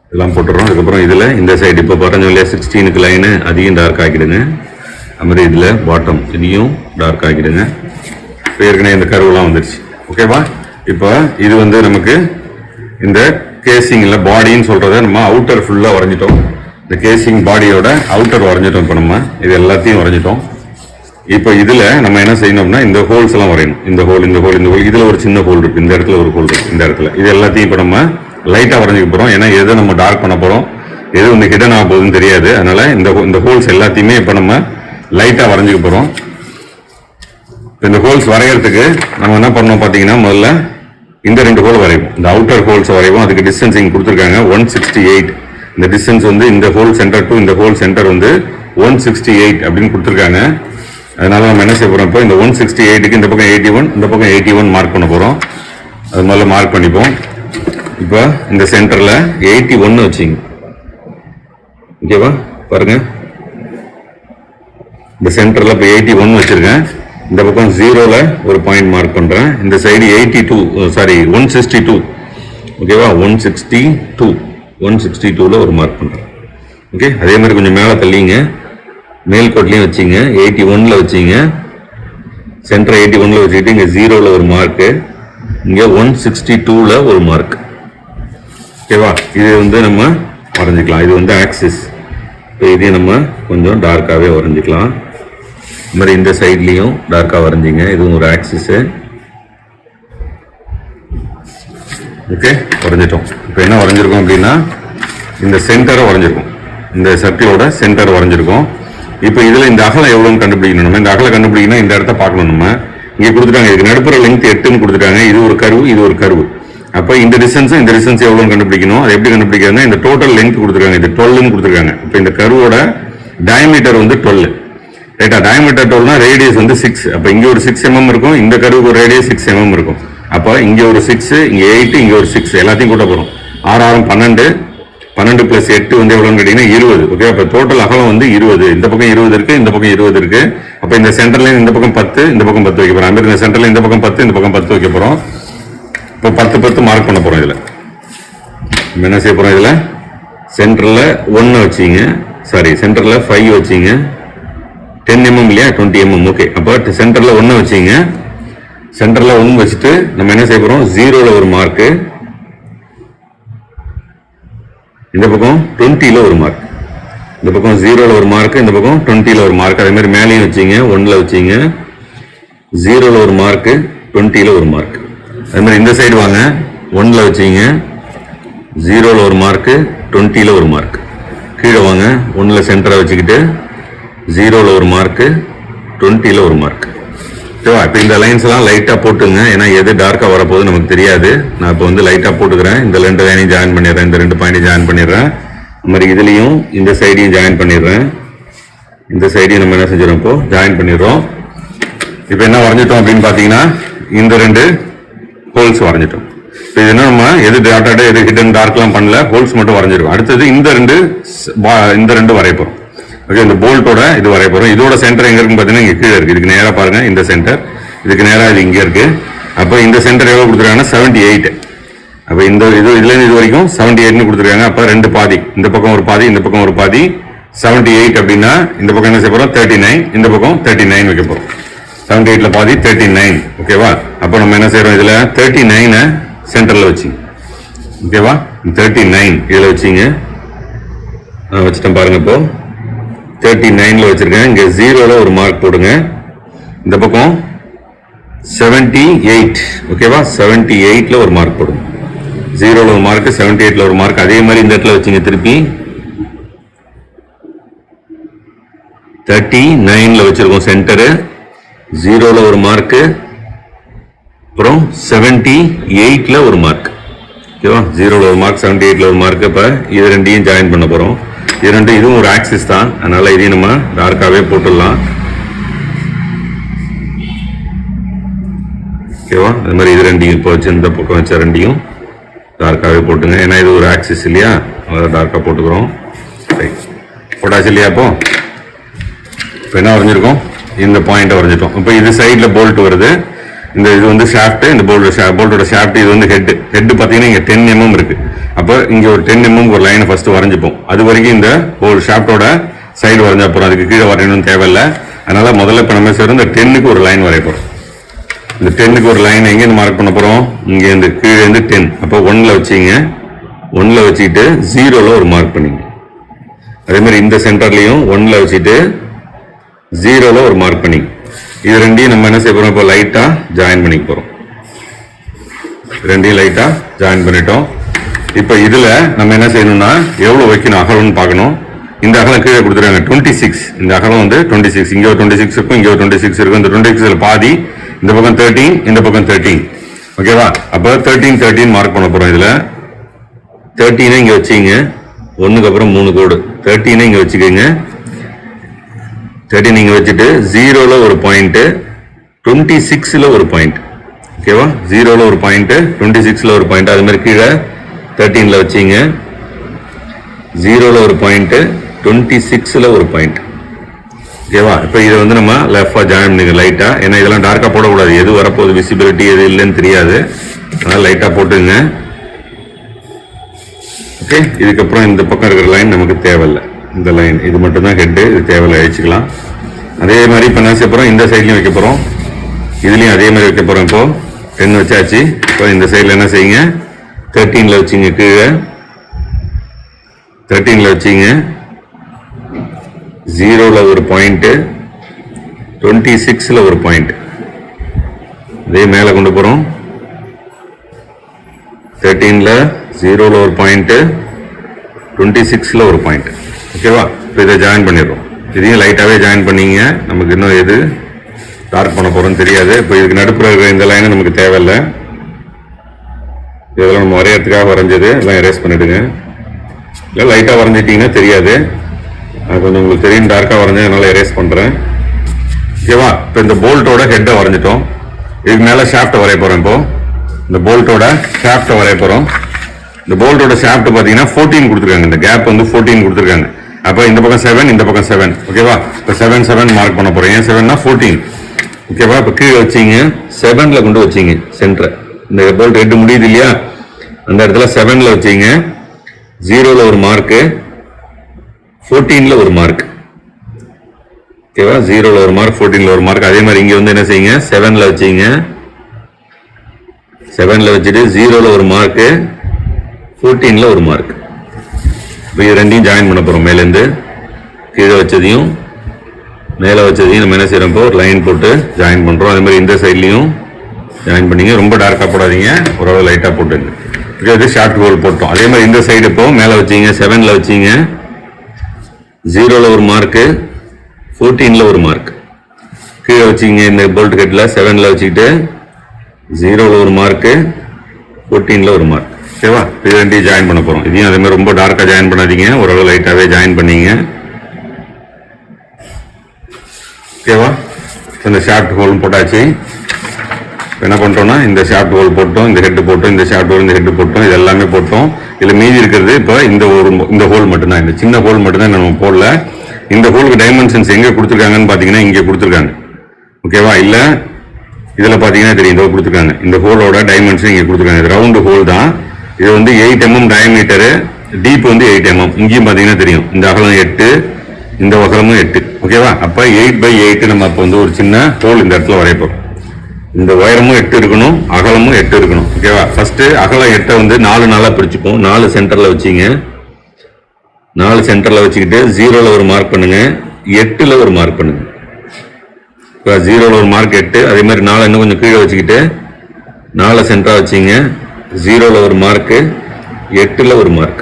இதெல்லாம் போட்டுறோம். அதுக்கப்புறம் இதுல இந்த சைடு இப்போ பறஞ்சோம் இல்லையா 16க்கு லைனு, அதையும் டார்க் ஆக்கிடுங்க. அது மாதிரி இதுல பாட்டம் இதையும் டார்க் ஆக்கிடுங்க. இப்போ ஏற்கனவே இந்த கருவெல்லாம் வந்துருச்சு, ஓகேவா? இப்போ இது வந்து நமக்கு இந்த கேசிங்ல பாடின்னு சொல்றத நம்ம அவுட்டர் ஃபுல்லா வரைஞ்சிட்டோம். இந்த கேசிங் பாடியோட அவுட்டர் வரைஞ்சிட்டோம். இப்போ நம்ம இது எல்லாத்தையும் வரைஞ்சிட்டோம். இப்போ இதுல நம்ம என்ன செய்யணும்னா இந்த ஹோல்ஸ் எல்லாம் வரையணும். இந்த ஹோல், இந்த ஹோல், இந்த ஹோல், இதுல ஒரு சின்ன ஹோல் இருக்கு, இந்த இடத்துல ஒரு ஹோல் இருக்கு, இந்த இடத்துல. இது எல்லாத்தையும் இப்போ நம்ம லைட்டா வரைஞ்சிக்க போறோம். ஏன்னா எதை நம்ம டார்க் பண்ண போறோம், எது வந்து ஹிடன் ஆக போகுதுன்னு தெரியாது. அதனால இந்த ஹோல்ஸ் எல்லாத்தையுமே இப்போ நம்ம லைட்டா வரைஞ்சிக்க போறோம். இந்த ஹோல்ஸ் வரையறதுக்கு நம்ம என்ன பண்ணோம் பாத்தீங்கன்னா, முதல்ல இந்த 2 ஹோல் வரைவோம். இந்த அவுட்டர் ஹோல்ஸ் வரைவோம். அதுக்கு டிஸ்டன்ஸ் இங்க கொடுத்துருக்காங்க 168. இந்த டிஸ்டன்ஸ் வந்து இந்த ஹோல் சென்டர் டு இந்த ஹோல் சென்டர் வந்து 168 அப்படின்னு கொடுத்துருக்காங்க. அதனால நம்ம என்ன செய்ய போறோம், இப்போ இந்த 168க்கு இந்த பக்கம் 81, இந்த பக்கம் 81 மார்க் பண்ண போறோம். அது முதல்ல மார்க் பண்ணிப்போம். இப்போ இந்த சென்டர்ல 81 வச்சுங்க, ஓகேவா? பாருங்க, இந்த சென்டர்ல இப்போ 81 வச்சிருக்கேன். இந்த பக்கம் 0ல ஒரு பாயிண்ட் மார்க் பண்றேன். இந்த சைடு 162, ஓகேவா? 162ல ஒரு மார்க் பண்றேன். ஓகே, அதே மாதிரி கொஞ்சம் மேல தள்ளிங்க, மேல் கோட்லயும் வச்சிங்க, 81ல வச்சிங்க. சென்டர் 81ல வச்சுக்கிட்டு இங்க 0ல ஒரு மார்க், இங்க 162ல ஒரு மார்க், ஓகேவா? இது வந்து நம்ம வரைஞ்சிக்கலாம். இது வந்து ஆக்சிஸ். இப்போ இதையும் நம்ம கொஞ்சம் டார்க்காவே வரைஞ்சிக்கலாம். இந்த மாதிரி இந்த சைட்லயும் டார்க்கா வரைஞ்சிங்க. இதுவும் ஒரு ஆக்சிஸ். ஓகே, வரைஞ்சிட்டோம். இப்போ என்ன வரைஞ்சிருக்கோம் அப்படின்னா, இந்த சென்டரை வரைஞ்சிருக்கோம், இந்த சர்க்கிளோட சென்டர் வரைஞ்சிருக்கோம். இப்போ இதுல இந்த அகலம் எவ்வளவுன்னு கண்டுபிடிக்கணும். நம்ம இந்த அகலம் கண்டுபிடிக்கணும், இந்த இடத்த பார்க்கணும். நம்ம இங்க கொடுத்துட்டாங்க, இதுக்கு நடுப்புற லெங்த் 8ன்னு கொடுத்துட்டாங்க. இது ஒரு கர்வு, இது ஒரு கர்வு. அப்ப இந்த டிஸ்டன்ஸ் எவ்வளவுன்னு கண்டுபிடிக்கணும். அது எப்படி கண்டுபிடிக்கிறதுனா, இந்த டோட்டல் லெங்த் கொடுத்துருக்காங்க, இது 12ன்னு கொடுத்துருக்காங்க. இப்போ இந்த கர்வோட டயமீட்டர் வந்து 12, ரைட்டா? டயமீட்டர் 12னா ரேடியஸ் வந்து 6. அப்ப இங்க ஒரு 6 mm இருக்கும், இந்த கர்வுக்கு ஒரு ரேடியஸ் 6 mm இருக்கும். அப்ப இங்க ஒரு 6, இங்க 8, இங்க ஒரு 6, எல்லாத்தையும் கூட்ட போறோம். 6 6 12, 12 + 8 வந்து எவ்வளவுன்னு கேட்டீங்கன்னா 20. ஓகே, அப்ப டோட்டல் அகலம் வந்து 20. இந்த பக்கம் 20 இருக்கு, இந்த பக்கம் 20 இருக்கு. அப்ப இந்த சென்டர்ல இந்த பக்கம் 10, இந்த பக்கம் 10 வைக்க போறோம். அந்த இந்த சென்டர்ல இந்த பக்கம் 10, இந்த பக்கம் 10 வைக்க போறோம். இப்போ 10 10 மார்க் பண்ண போறோம். இதுல நம்ம என்ன செய்ய போறோம், இதுல சென்டர்ல 1 வச்சீங்க, சென்டர்ல 5 வச்சீங்க, 10 mm இல்லையா, 20 mm. ஓகே, அப்ப சென்டர்ல 1 வச்சீங்க. சென்டர்ல 1 வச்சுட்டு நம்ம என்ன செய்ய போறோம், 0ல ஒரு மார்க், இந்த பக்கம் 20ல ஒரு மார்க். இந்த பக்கம் 0ல ஒரு மார்க், இந்த பக்கம் 20ல ஒரு மார்க். அதே மாதிரி மேலேயும் வச்சீங்க, 1ல வச்சீங்க, 0ல ஒரு மார்க், 20ல ஒரு மார்க். அதே மாதிரி இந்த சைடு வாங்க, 1ல வச்சீங்க, 0ல ஒரு மார்க், 20ல ஒரு மார்க். கீழே வாங்க, 1ல சென்டரா வச்சுக்கிட்டு 0ல ஒரு மார்க், 20ல ஒரு மார்க். ஓகேவா? இப்போ இந்த லைன்ஸ் எல்லாம் லைட்டா போட்டுங்க, ஏன்னா எது டார்க்கா வரப்போகுது நமக்கு தெரியாது. நான் இப்போ வந்து லைட்டா போட்டுக்கிறேன். இந்த 2 லைனையும் ஜாயின் பண்ணிடுறேன், இந்த 2 பாயிண்டையும் ஜாயின் பண்ணிடுறேன். இந்த மாதிரி இதுலையும் இந்த சைடையும் ஜாயின் பண்ணிடுறேன். இந்த சைடையும் நம்ம என்ன செஞ்சிடும், இப்போ ஜாயின் பண்ணிடுறோம். இப்போ என்ன வரைஞ்சிட்டோம் அப்படின்னு பார்த்தீங்கன்னா இந்த 2 ஹோல்ஸ் வரைஞ்சிட்டோம். இப்போ இது என்ன, நம்ம எது டாட்டா எது ஹிடன் டார்க்லாம் பண்ணல, ஹோல்ஸ் மட்டும் வரைஞ்சிருக்கோம். அடுத்தது இந்த 2 வரைய போகிறோம். ஓகே, இந்த போல்ட்டோட இது வரைய போகிறோம். இதோட சென்டர் எங்க இருக்குன்னு பார்த்தீங்கன்னா இங்கே கீழே இருக்கு. இதுக்கு நேராக பாருங்க, இந்த சென்டர் இதுக்கு நேராக இது இங்கே இருக்கு. அப்போ இந்த சென்டர் எவ்வளோ கொடுத்துருக்காங்கன்னா 78. அப்போ இந்த இதுலேருந்து இது வரைக்கும் 78ன்னு கொடுத்துருக்காங்க. அப்போ 2 பாதி, இந்த பக்கம் ஒரு பாதி, இந்த பக்கம் ஒரு பாதி. 78 அப்படின்னா இந்த பக்கம் என்ன செய்ய போகிறோம், 39, இந்த பக்கம் 39 வைக்க போகிறோம். 78ல பாதி 39. ஓகேவா? அப்போ நம்ம என்ன செய்யறோம், இதில் 39 சென்டரில் வச்சுங்க. ஓகேவா? 39 இதில் வச்சிங்க. வச்சுட்டேன் பாருங்க. இப்போ 39ல வச்சிருக்கேன். இங்க 0ல ஒரு மார்க் போடுங்க. இந்த பக்கம் 78. ஓகேவா? 78ல ஒரு மார்க் போடுங்க. 0ல ஒரு மார்க், 78ல ஒரு மார்க். அதே மாதிரி இந்த இடத்துல வச்சுங்க. திருப்பி 39ல வச்சிருக்கோம் சென்டரு. 0ல ஒரு மார்க், அப்புறம் 78ல ஒரு மார்க். ஓகேவா? 0ல ஒரு மார்க், 78ல ஒரு மார்க். இப்போ இது 2யும் ஜாயின் பண்ண போறோம். இதுவும் ஒரு ஆக்சிஸ் தான், அதனால இதையும் நம்ம டார்க்காவே போட்டுடலாம். ஓகேவா? அது மாதிரி இது 2யும் இப்போ வச்சு இந்த பக்கம் வச்ச 2யும் டார்க்காவே போட்டுங்க. ஏன்னா இது ஒரு ஆக்சிஸ் இல்லையா, அதை டார்க்கா போட்டுக்கிறோம். போட்டாச்சு இல்லையா? இப்போ என்ன வரைஞ்சிருக்கோம், இந்த பாயிண்ட் வரைஞ்சிட்டோம். இப்போ இது சைட்ல போல்ட் வருது. இது வந்து ஷாஃப்ட், இந்த போல்ட்டோட ஷாஃப்ட். இது வந்து ஹெட் பார்த்தீங்கன்னா இங்க 10 mm இருக்கு. அப்போ இங்க ஒரு 10 mm ஒரு லைனை ஃபர்ஸ்ட் வரைஞ்சிப்போம். அது வரைக்கும் இந்த ஷாஃப்டோட சைடு வரைஞ்சா போறோம். அதுக்கு கீழே வரையணும்னு தேவையில்லை. அதனால முதல்ல இப்போ நம்ம சேர்ந்து இந்த 10க்கு ஒரு லைன் வரைய போறோம். இந்த 10க்கு ஒரு லைன் எங்கேருந்து மார்க் பண்ண போறோம், இங்க இருந்து கீழே இருந்து 10. அப்போ 1ல வச்சிங்க. 1ல வச்சுட்டு 0ல ஒரு மார்க் பண்ணிங்க. அதே மாதிரி இந்த சென்டர்லயும் 1ல வச்சுட்டு 0ல ஒரு மார்க் பண்ணிங்க. இது 2யும் நம்ம என்ன செய்ய போறோம், இப்போ லைட்டா ஜாயின் பண்ணிக்க போறோம். 2யும் லைட்டா ஜாயின் பண்ணிட்டோம். இப்போ இதுல நம்ம என்ன செய்யணும்னா எவ்வளவு வைக்கணும் அகலம்னு பார்க்கணும். இந்த அகலம் கீழே கொடுத்துருக்காங்க 26. இந்த அகலம் வந்து 26. இங்க ஒரு 26 இருக்கும், இங்க ஒரு 26 இருக்கும். இந்த 26ல பாதி, இந்த பக்கம் 13, இந்த பக்கம் 13. ஓகேவா? அப்போ 13 13 மார்க் பண்ண போறோம். இதுல 13 இங்க வச்சுங்க. 1க்கு அப்புறம் 3 கோடு. 13 இங்க வச்சுக்கோங்க. 13 இங்க வச்சுட்டு 0ல ஒரு பாயிண்ட், 26ல ஒரு பாயிண்ட். ஓகேவா? 0ல ஒரு பாயிண்ட், 26ல ஒரு பாயிண்ட். அது மாதிரி கீழே 13ல வச்சிங்க. 0ல ஒரு பாயிண்ட், 26ல ஒரு பாயிண்ட். ஓகேவா? இப்போ இதை வந்து நம்ம லெஃப்டா ஜாயின் பண்ணிங்க லைட்டா. ஏன்னா இதெல்லாம் டார்க்கா போடக்கூடாது, எது வரப்போகுது விசிபிலிட்டி எது இல்லைன்னு தெரியாது. அதனால லைட்டா போட்டுங்க. ஓகே, இதுக்கப்புறம் இந்த பக்கம் இருக்கிற லைன் நமக்கு தேவையில்லை. இந்த லைன் இது மட்டும் தான் ஹெட், இது தேவையில்லை, அழிச்சுக்கலாம். அதே மாதிரி இப்போ என்ன செய்ய போறோம், இந்த சைட்லையும் வைக்க போறோம், இதுலையும் அதே மாதிரி வைக்க போறோம். இப்போ 10 வச்சாச்சு. இப்போ இந்த சைடில் என்ன செய்யுங்க, 13ல வச்சிங்க. கீழே 13ல வச்சிங்க. 0ல ஒரு பாயிண்ட், 26ல ஒரு பாயிண்ட். இதே மேலே கொண்டு போறோம். 13ல 0ல ஒரு பாயிண்ட், 26ல ஒரு பாயிண்ட். ஓகேவா? இப்போ இதை ஜாயின் பண்ணிடுறோம். இதையும் லைட்டாகவே ஜாயின் பண்ணிங்க. நமக்கு இன்னும் எது டார்க் பண்ண போறோம்னு தெரியாது. இப்போ இதுக்கு நடுப்புற இருக்கிற இந்த லைனை நமக்கு தேவையில்லை. இதெல்லாம் நம்ம வரையறதுக்காக வரைஞ்சது, எல்லாம் எரேஸ் பண்ணிடுங்க. இல்லை லைட்டாக வரைஞ்சிட்டிங்கன்னா தெரியாது, அது கொஞ்சம் உங்களுக்கு தெரியும். டார்க்காக வரைஞ்சேன், அதனால எரேஸ் பண்ணுறேன். ஓகேவா? இப்போ இந்த போல்ட்டோட ஹெட்டை வரைஞ்சிட்டோம். இதுக்கு மேலே ஷாஃப்ட்டை வரைய போகிறோம். இப்போ இந்த போல்ட்டோட ஷாஃப்ட்டை வரைய போகிறோம். இந்த போல்ட்டோட ஷாஃப்ட் பார்த்தீங்கன்னா 14 கொடுத்துருக்காங்க. இந்த கேப் வந்து 14 கொடுத்துருக்காங்க. அப்போ இந்த பக்கம் 7, இந்த பக்கம் 7. ஓகேவா? இப்போ 7 7 மார்க் பண்ண போகிறோம். ஏன் 7னா 14. ஓகேவா? இப்போ கீழே வச்சிங்க. 7ல கொண்டு வச்சிங்க சென்டரை. இந்த போல்ட் ஹெட் முடியுது இல்லையா, அந்த இடத்துல 7ல வச்சிங்க. 0ல ஒரு மார்க்கு, 14ல ஒரு மார்க். ஓகேவா? 0ல ஒரு மார்க், 14ல ஒரு மார்க். அதே மாதிரி இங்க வந்து என்ன செய்யுங்க, 7ல வச்சிங்க. 7ல வச்சுட்டு 0ல ஒரு மார்க்கு, 14ல ஒரு மார்க். இப்போ இது 2யும் ஜாயின் பண்ண போறோம். மேலேருந்து கீழே வச்சதையும் மேலே வச்சதையும் நம்ம என்ன செய்யறோம், இப்போ ஒரு லைன் போட்டு ஜாயின் பண்றோம். அதே மாதிரி இந்த சைட்லையும் ஜாயின் பண்ணிங்க. ரொம்ப டார்க்காக போடாதீங்க, ஓரளவு லைட்டாக போட்டுங்க. இது ஷார்ட் ஹோல் போட்டோம். அதே மாதிரி இந்த சைடு இப்போ மேலே வச்சிங்க. 7ல வச்சிங்க. 0ல ஒரு மார்க்கு, 14ல ஒரு மார்க். கீழே வச்சுக்கிங்க இந்த போல்ட் ஹெட்டில் 7ல் வச்சுக்கிட்டு 0ல் ஒரு மார்க்கு 14ல் ஒரு மார்க். ஓகேவா? இது ரெண்டையும் ஜாயின் பண்ண போகிறோம். இதையும் அதே மாதிரி ரொம்ப டார்க்காக ஜாயின் பண்ணாதீங்க, ஓரளவு லைட்டாகவே ஜாயின் பண்ணிங்க. ஓகேவா? இந்த ஷாஃப்ட் ஹோல் போட்டாச்சு. என்ன பண்ணுறோம்னா இந்த ஷாஃப்ட் ஹோல் போட்டோம், இந்த ஹெட்டு போட்டோம், இந்த ஷாஃப்ட் ஹோல் இந்த ஹெட்டு போட்டோம், இது எல்லாமே போட்டோம். இதில் மீதி இருக்கிறது இப்போ இந்த ஹோல் மட்டும்தான், இந்த சின்ன ஹோல் மட்டும்தான் நம்ம போடல. இந்த ஹோலுக்கு டைமென்ஷன்ஸ் எங்கே கொடுத்துருக்காங்கன்னு பார்த்தீங்கன்னா இங்கே கொடுத்துருக்காங்க. ஓகேவா? இல்லை இதில் பார்த்தீங்கன்னா தெரியும், இதோ கொடுத்துருக்காங்க. இந்த ஹோலோட டைமென்ஷன் இங்கே கொடுத்துருக்காங்க. இது ரவுண்டு ஹோல் தான். இது வந்து 8 mm டயமீட்டரு, டீப் வந்து 8 mm. இங்கேயும் பார்த்தீங்கன்னா தெரியும், இந்த அகலம் 8, இந்த அகலமும் 8. ஓகேவா? அப்போ 8x8 நம்ம அப்போ வந்து ஒரு சின்ன ஹோல் இந்த இடத்துல வரைப்போம். இந்த உயரமும் 8 இருக்கணும், அகலமும் 8 இருக்கணும். ஓகேவா? ஃபர்ஸ்ட் அகலம் 8 வந்து 4 நாளாக பிரிச்சுப்போம். 4 சென்டரில் வச்சிங்க, 4 சென்டரில் வச்சுக்கிட்டு 0ல் ஒரு மார்க் பண்ணுங்க, 8ல் ஒரு மார்க் பண்ணுங்க. இப்போ 0ல் ஒரு மார்க் 8, அதே மாதிரி 4 இன்னும் கொஞ்சம் கீழே வச்சுக்கிட்டு 4 சென்டராக வச்சிங்க, 0ல் ஒரு மார்க்கு, 8ல் ஒரு மார்க்.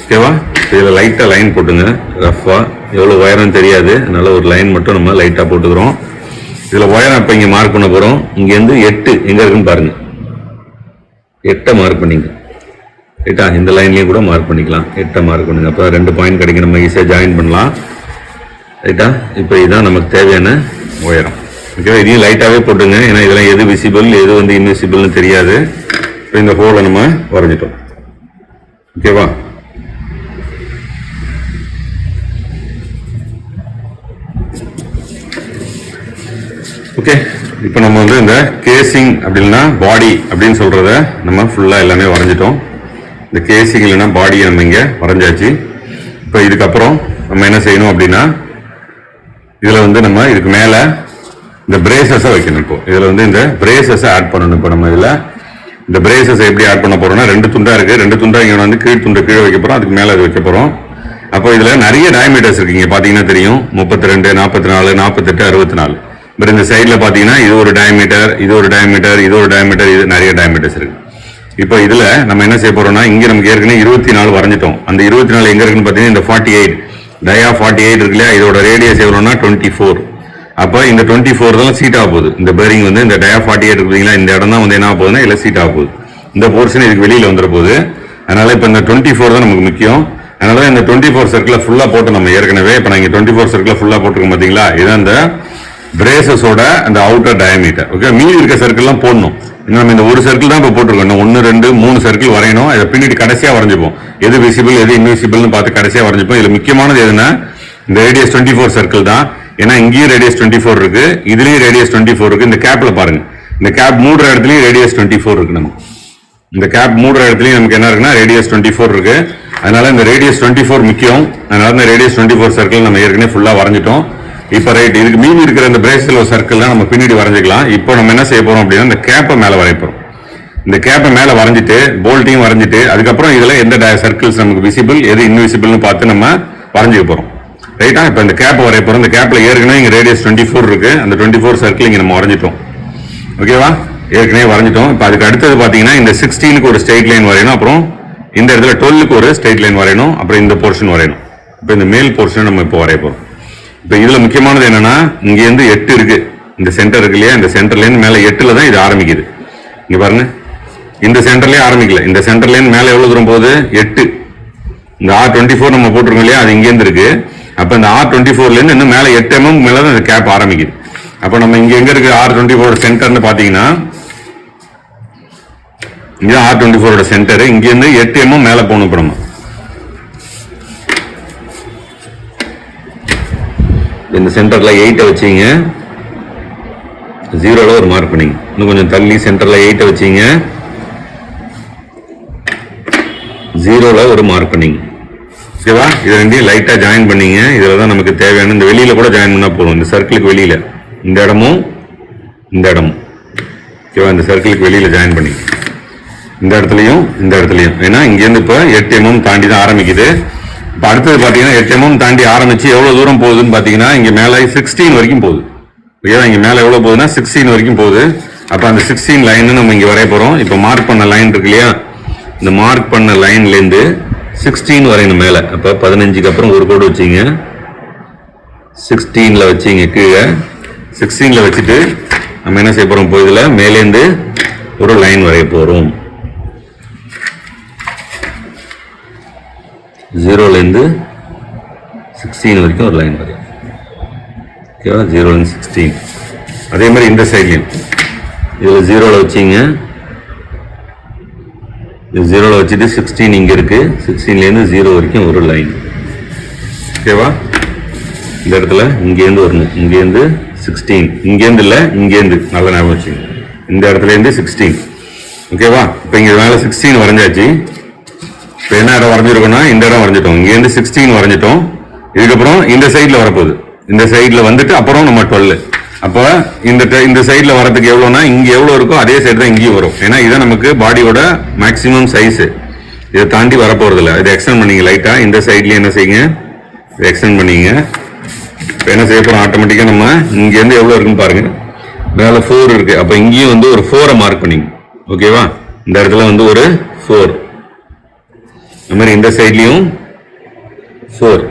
ஓகேவா? இதில் லைட்டாக லைன் போட்டுங்க, ரஃபாக. எவ்வளோ உயரம் தெரியாது, அதனால ஒரு லைன் மட்டும் நம்ம லைட்டாக போட்டுக்கிறோம். இதில் உயரம் இப்போ இங்கே மார்க் பண்ண போகிறோம். இங்கேருந்து 8 எங்கே இருக்குன்னு பாருங்க, 8 மார்க் பண்ணிங்க. ரைட்டா? இந்த லைன்லேயும் கூட மார்க் பண்ணிக்கலாம். 8 மார்க் பண்ணுங்க, அப்போ 2 பாயிண்ட் கிடைக்கும், நம்ம ஈஸியாக ஜாயின் பண்ணலாம். ரைட்டா? இப்போ இதுதான் நமக்கு தேவையான உயரம். ஓகேவா? இதையும் லைட்டாகவே போட்டுங்க, ஏன்னா இதெல்லாம் எது விசிபிள் எது வந்து இன்விசிபிள்னு தெரியாது. இப்போ இந்த ஹோலை நம்ம வரைஞ்சிட்டோம். ஓகேவா? ஓகே, இப்போ நம்ம வந்து இந்த கேசிங் அப்படின்னா பாடி அப்படின்னு சொல்றத நம்ம ஃபுல்லாக எல்லாமே வரைஞ்சிட்டோம். இந்த கேசிங் இல்லைன்னா பாடியை நம்ம இங்கே வரைஞ்சாச்சு. இப்போ இதுக்கப்புறம் நம்ம என்ன செய்யணும் அப்படின்னா இதில் வந்து நம்ம இதுக்கு மேலே இந்த பிரேசஸை வைக்கணும். இப்போ இதில் வந்து இந்த பிரேசஸை ஆட் பண்ணணும். இப்போ நம்ம இதில் இந்த பிரேசஸை எப்படி ஆட் பண்ண போறோம்னா 2 துண்டா இருக்கு, 2 துண்டா இங்கே வந்து கீழ் துண்டை கீழே வைக்க போறோம், அதுக்கு மேலே அது வைக்க போறோம். அப்போ இதில் நிறைய டயமீட்டர்ஸ் இருக்கு. இங்கே பார்த்தீங்கன்னா தெரியும், 32, 44, 48, 64. பட் இந்த சைடில் பார்த்தீங்கன்னா இது ஒரு டயமீட்டர், இது ஒரு டயமீட்டர், இது ஒரு டயமீட்டர், இது நிறைய டயமீட்டர்ஸ் இருக்கு. இப்போ இதில் நம்ம என்ன செய்ய போறோம்னா இங்கே நமக்கு ஏற்கனவே 24 வரைஞ்சிட்டோம். அந்த 24 எங்க இருக்குன்னு பார்த்தீங்கன்னா இந்த 48 டயா 48 இருக்கு இல்லையா, இதோட ரேடியஸ் எவ்வளோன்னா 24. அப்போ இந்த 24 தான் சீட் ஆக போகுது. இந்த பேரிங் வந்து இந்த டயா 48 இருக்குங்களா, இந்த இடம் தான் வந்து என்ன ஆக போகுதுன்னா இல்லை சீட் ஆக போகுது. இந்த போர்ஷன் இதுக்கு வெளியில் வந்துட போகுது. அதனால இப்போ இந்த 24 தான் நமக்கு முக்கியம். அதனால இந்த 24 சர்க்கிளை ஃபுல்லாக போட்டு நம்ம ஏற்கனவே இப்போ நான் இங்கே 24 சர்க்கிளை ஃபுல்லாக போட்டிருக்கோம் பார்த்தீங்களா, இதுதான் இந்த பிரேசஸோட அந்த அவுட்டர் டயமீட்டர். ஓகே, மீதி இருக்க சர்க்கிள்லாம் போடணும். நம்ம இந்த ஒரு சர்க்கிள் தான் இப்போ போட்டிருக்கோம். 1, 2, 3 சர்க்கிள் வரையணும். அதை பின்னாடி கடைசியாக வரைஞ்சிப்போம். எது விசிபிள் எது இன்விசிபிள்னு பார்த்து கடைசியாக வரைஞ்சிப்போம். இதில் முக்கியமானது எதுனா இந்த ரேடியஸ் 24 சர்க்கிள் தான். ஏன்னா இங்கேயும் ரேடியஸ் 24 இருக்கு, இதுலயும் ரேடியஸ் 24 இருக்கு. இந்த கேப்ல பாருங்க, இந்த கேப் மூடுற இடத்துலயும் ரேடியஸ் 24 இருக்கு. நம்ம இந்த கேப் மூடுற இடத்துலயும் நமக்கு என்ன இருக்குன்னா ரேடியஸ் 24 இருக்கு. அதனால இந்த ரேடியஸ் 24 முக்கியம். அதனால இந்த ரேடியஸ் 24 சர்க்கிள் நம்ம ஏற்கனவே ஃபுல்லா வரைஞ்சிட்டோம். இப்போ ரைட், இதுக்கு மீதி இருக்கிற இந்த பிரேஸ்ல சர்க்கிள்லாம் நம்ம பின்னாடி வரைஞ்சிக்கலாம். இப்போ நம்ம என்ன செய்ய போறோம் அப்படின்னா இந்த கேப்பை மேல வரைப்போம். இந்த கேப்பை மேல வரைஞ்சிட்டு போல்ட்டையும் வரைஞ்சிட்டு அதுக்கப்புறம் இதுல எந்த சர்க்கிள்ஸ் நமக்கு விசிபிள் எது இன்விசிபிள்னு பார்த்து நம்ம வரைஞ்சிக்க போறோம். ரைட்டா? இப்போ இந்த கேப் வரைய போறோம். இந்த கேப்ல ஏற்கனவே இங்க ரேடியஸ் 24 இருக்கு. அந்த 24 சர்க்கிள் இங்க நம்ம வரைஞ்சிட்டோம். ஓகேவா? ஏற்கனவே வரைஞ்சிட்டோம். இப்போ அதுக்கு அடுத்தது பாத்தீங்கன்னா இந்த 16க்கு ஒரு ஸ்ட்ரெயிட் லைன் வரையணும். அப்புறம் இந்த இடத்துல 12க்கு ஒரு ஸ்ட்ரெயிட் லைன் வரையணும். அப்புறம் இந்த போர்ஷன் வரையணும். இப்போ இந்த மேல் போர்ஷன் நம்ம இப்போ வரைய போறோம். இப்போ இதுல முக்கியமானது என்னன்னா இங்க இருந்து 8 இருக்கு. இந்த சென்டர் இருக்கு இல்லையா, இந்த சென்டர்ல இருந்து மேல 8ல தான் இது ஆரம்பிக்குது. இங்க பாருங்க, இந்த சென்டர்லயே ஆரம்பிக்கல. இந்த சென்டர்ல இருந்து மேல எவ்வளவு தூரம் போகுது? 8. இந்த R24 நம்ம போட்டிருக்கோம் இல்லையா, அது இங்க இருந்து இருக்கு. அப்ப இந்த R24ல இருந்து இன்னும் மேல 8 mm மேல தான் இந்த கேப் ஆரம்பிக்குது. அப்ப நம்ம இங்க எங்க இருக்கு R24 சென்டர்னு பாத்தீங்கன்னா இங்க R24 சென்டர். இங்க இருந்து 8 mm மேல போகணும். இப்ப நம்ம இந்த சென்டர்ல 8 வச்சீங்க, 0ல ஒரு மார்க் பண்ணீங்க. இன்னும் கொஞ்சம் தள்ளி சென்டர்ல 8 வச்சீங்க, 0ல ஒரு மார்க் பண்ணீங்க. ஓகேவா? இது ரெண்டையும் லைட்டா ஜாயின் பண்ணீங்க. இதுல தான் நமக்கு தேவையான இந்த வெளியில கூட ஜாயின் பண்ணா போதும். இந்த சர்க்கிளுக்கு வெளியில இந்த இடமும் இந்த இடமும். ஓகேவா? இந்த சர்க்கிளுக்கு வெளியில ஜாயின் பண்ணீங்க. இந்த இடத்துலயும் இந்த இடத்துலயும். ஏன்னா இங்க இருந்து இப்ப 8 mm தாண்டி தான் ஆரம்பிக்குது. இப்ப அடுத்தது பாத்தீங்கன்னா 8 mm தாண்டி ஆரம்பிச்சு எவ்வளவு தூரம் போகுதுன்னு பாத்தீங்கன்னா இங்க மேல 16 வரைக்கும் போகுது. ஓகேவா? இங்க மேல எவ்வளவு போகுதுன்னா 16 வரைக்கும் போகுது. அப்ப அந்த 16 லைன் நம்ம இங்க வரைய போறோம். இப்ப மார்க் பண்ண லைன் இருக்கு இல்லையா, இந்த மார்க் பண்ண லைன்ல இருந்து 16 வரையணும் மேல. அப்ப 15க்கு அப்புறம் ஒரு கோடு வச்சீங்க, 16ல வச்சீங்க கீழே, 16ல வச்சுட்டு நம்ம என்ன செய்ய போறோம், இப்போ இதுல மேலேந்து ஒரு லைன் வரைய போறோம். 0லேருந்து 16 வரைக்கும் ஒரு லைன் வரையும். ஓகேவா? 0லேருந்து 16. அதே மாதிரி இந்த சைட்லையும் இதுல 0ல வச்சிங்க, 0ல வச்சுட்டு 16 இங்க இருக்கு, 16லேருந்து 0 வரைக்கும் ஒரு லைன். ஓகேவா? இந்த இடத்துல இங்கேருந்து வரணும், இங்கேருந்து 16, இங்கேருந்து இல்லை இங்கேருந்து, நல்லா ஞாபகம் வச்சுங்க, இந்த இடத்துல இருந்து 16. ஓகேவா? இப்போ இங்க மேலே 16 வரைஞ்சாச்சு. இப்போ என்ன இடம் வரைஞ்சிருக்கோம்னா இந்த இடம் வரைஞ்சிட்டோம், இங்கேருந்து 16 வரைஞ்சிட்டோம். இதுக்கப்புறம் இந்த சைடில் வரப்போகுது, இந்த சைடில் வந்துட்டு அப்புறம் நம்ம 12. அப்போ இந்த சைடில் வரதுக்கு எவ்வளோனா இங்கே எவ்வளோ இருக்கோ அதே சைடு தான் இங்கேயும் வரும். ஏன்னா இதான் நமக்கு பாடியோட மேக்ஸிமம் சைஸு. இதை தாண்டி வரப்போகிறதில்ல. இதை எக்ஸ்டெண்ட் பண்ணிங்க லைட்டாக, இந்த சைட்லேயும் என்ன செய்யுங்க, இதை எக்ஸ்டெண்ட் பண்ணிங்க. இப்போ என்ன செய்ய போகிறோம், ஆட்டோமேட்டிக்காக நம்ம இங்கேருந்து எவ்வளோ இருக்குன்னு பாருங்கள், மேலே 4 இருக்குது. அப்போ இங்கேயும் வந்து ஒரு 4 மார்க் பண்ணிங்க. ஓகேவா? இந்த இடத்துல வந்து ஒரு 4, அது மாதிரி இந்த சைட்லேயும் 4.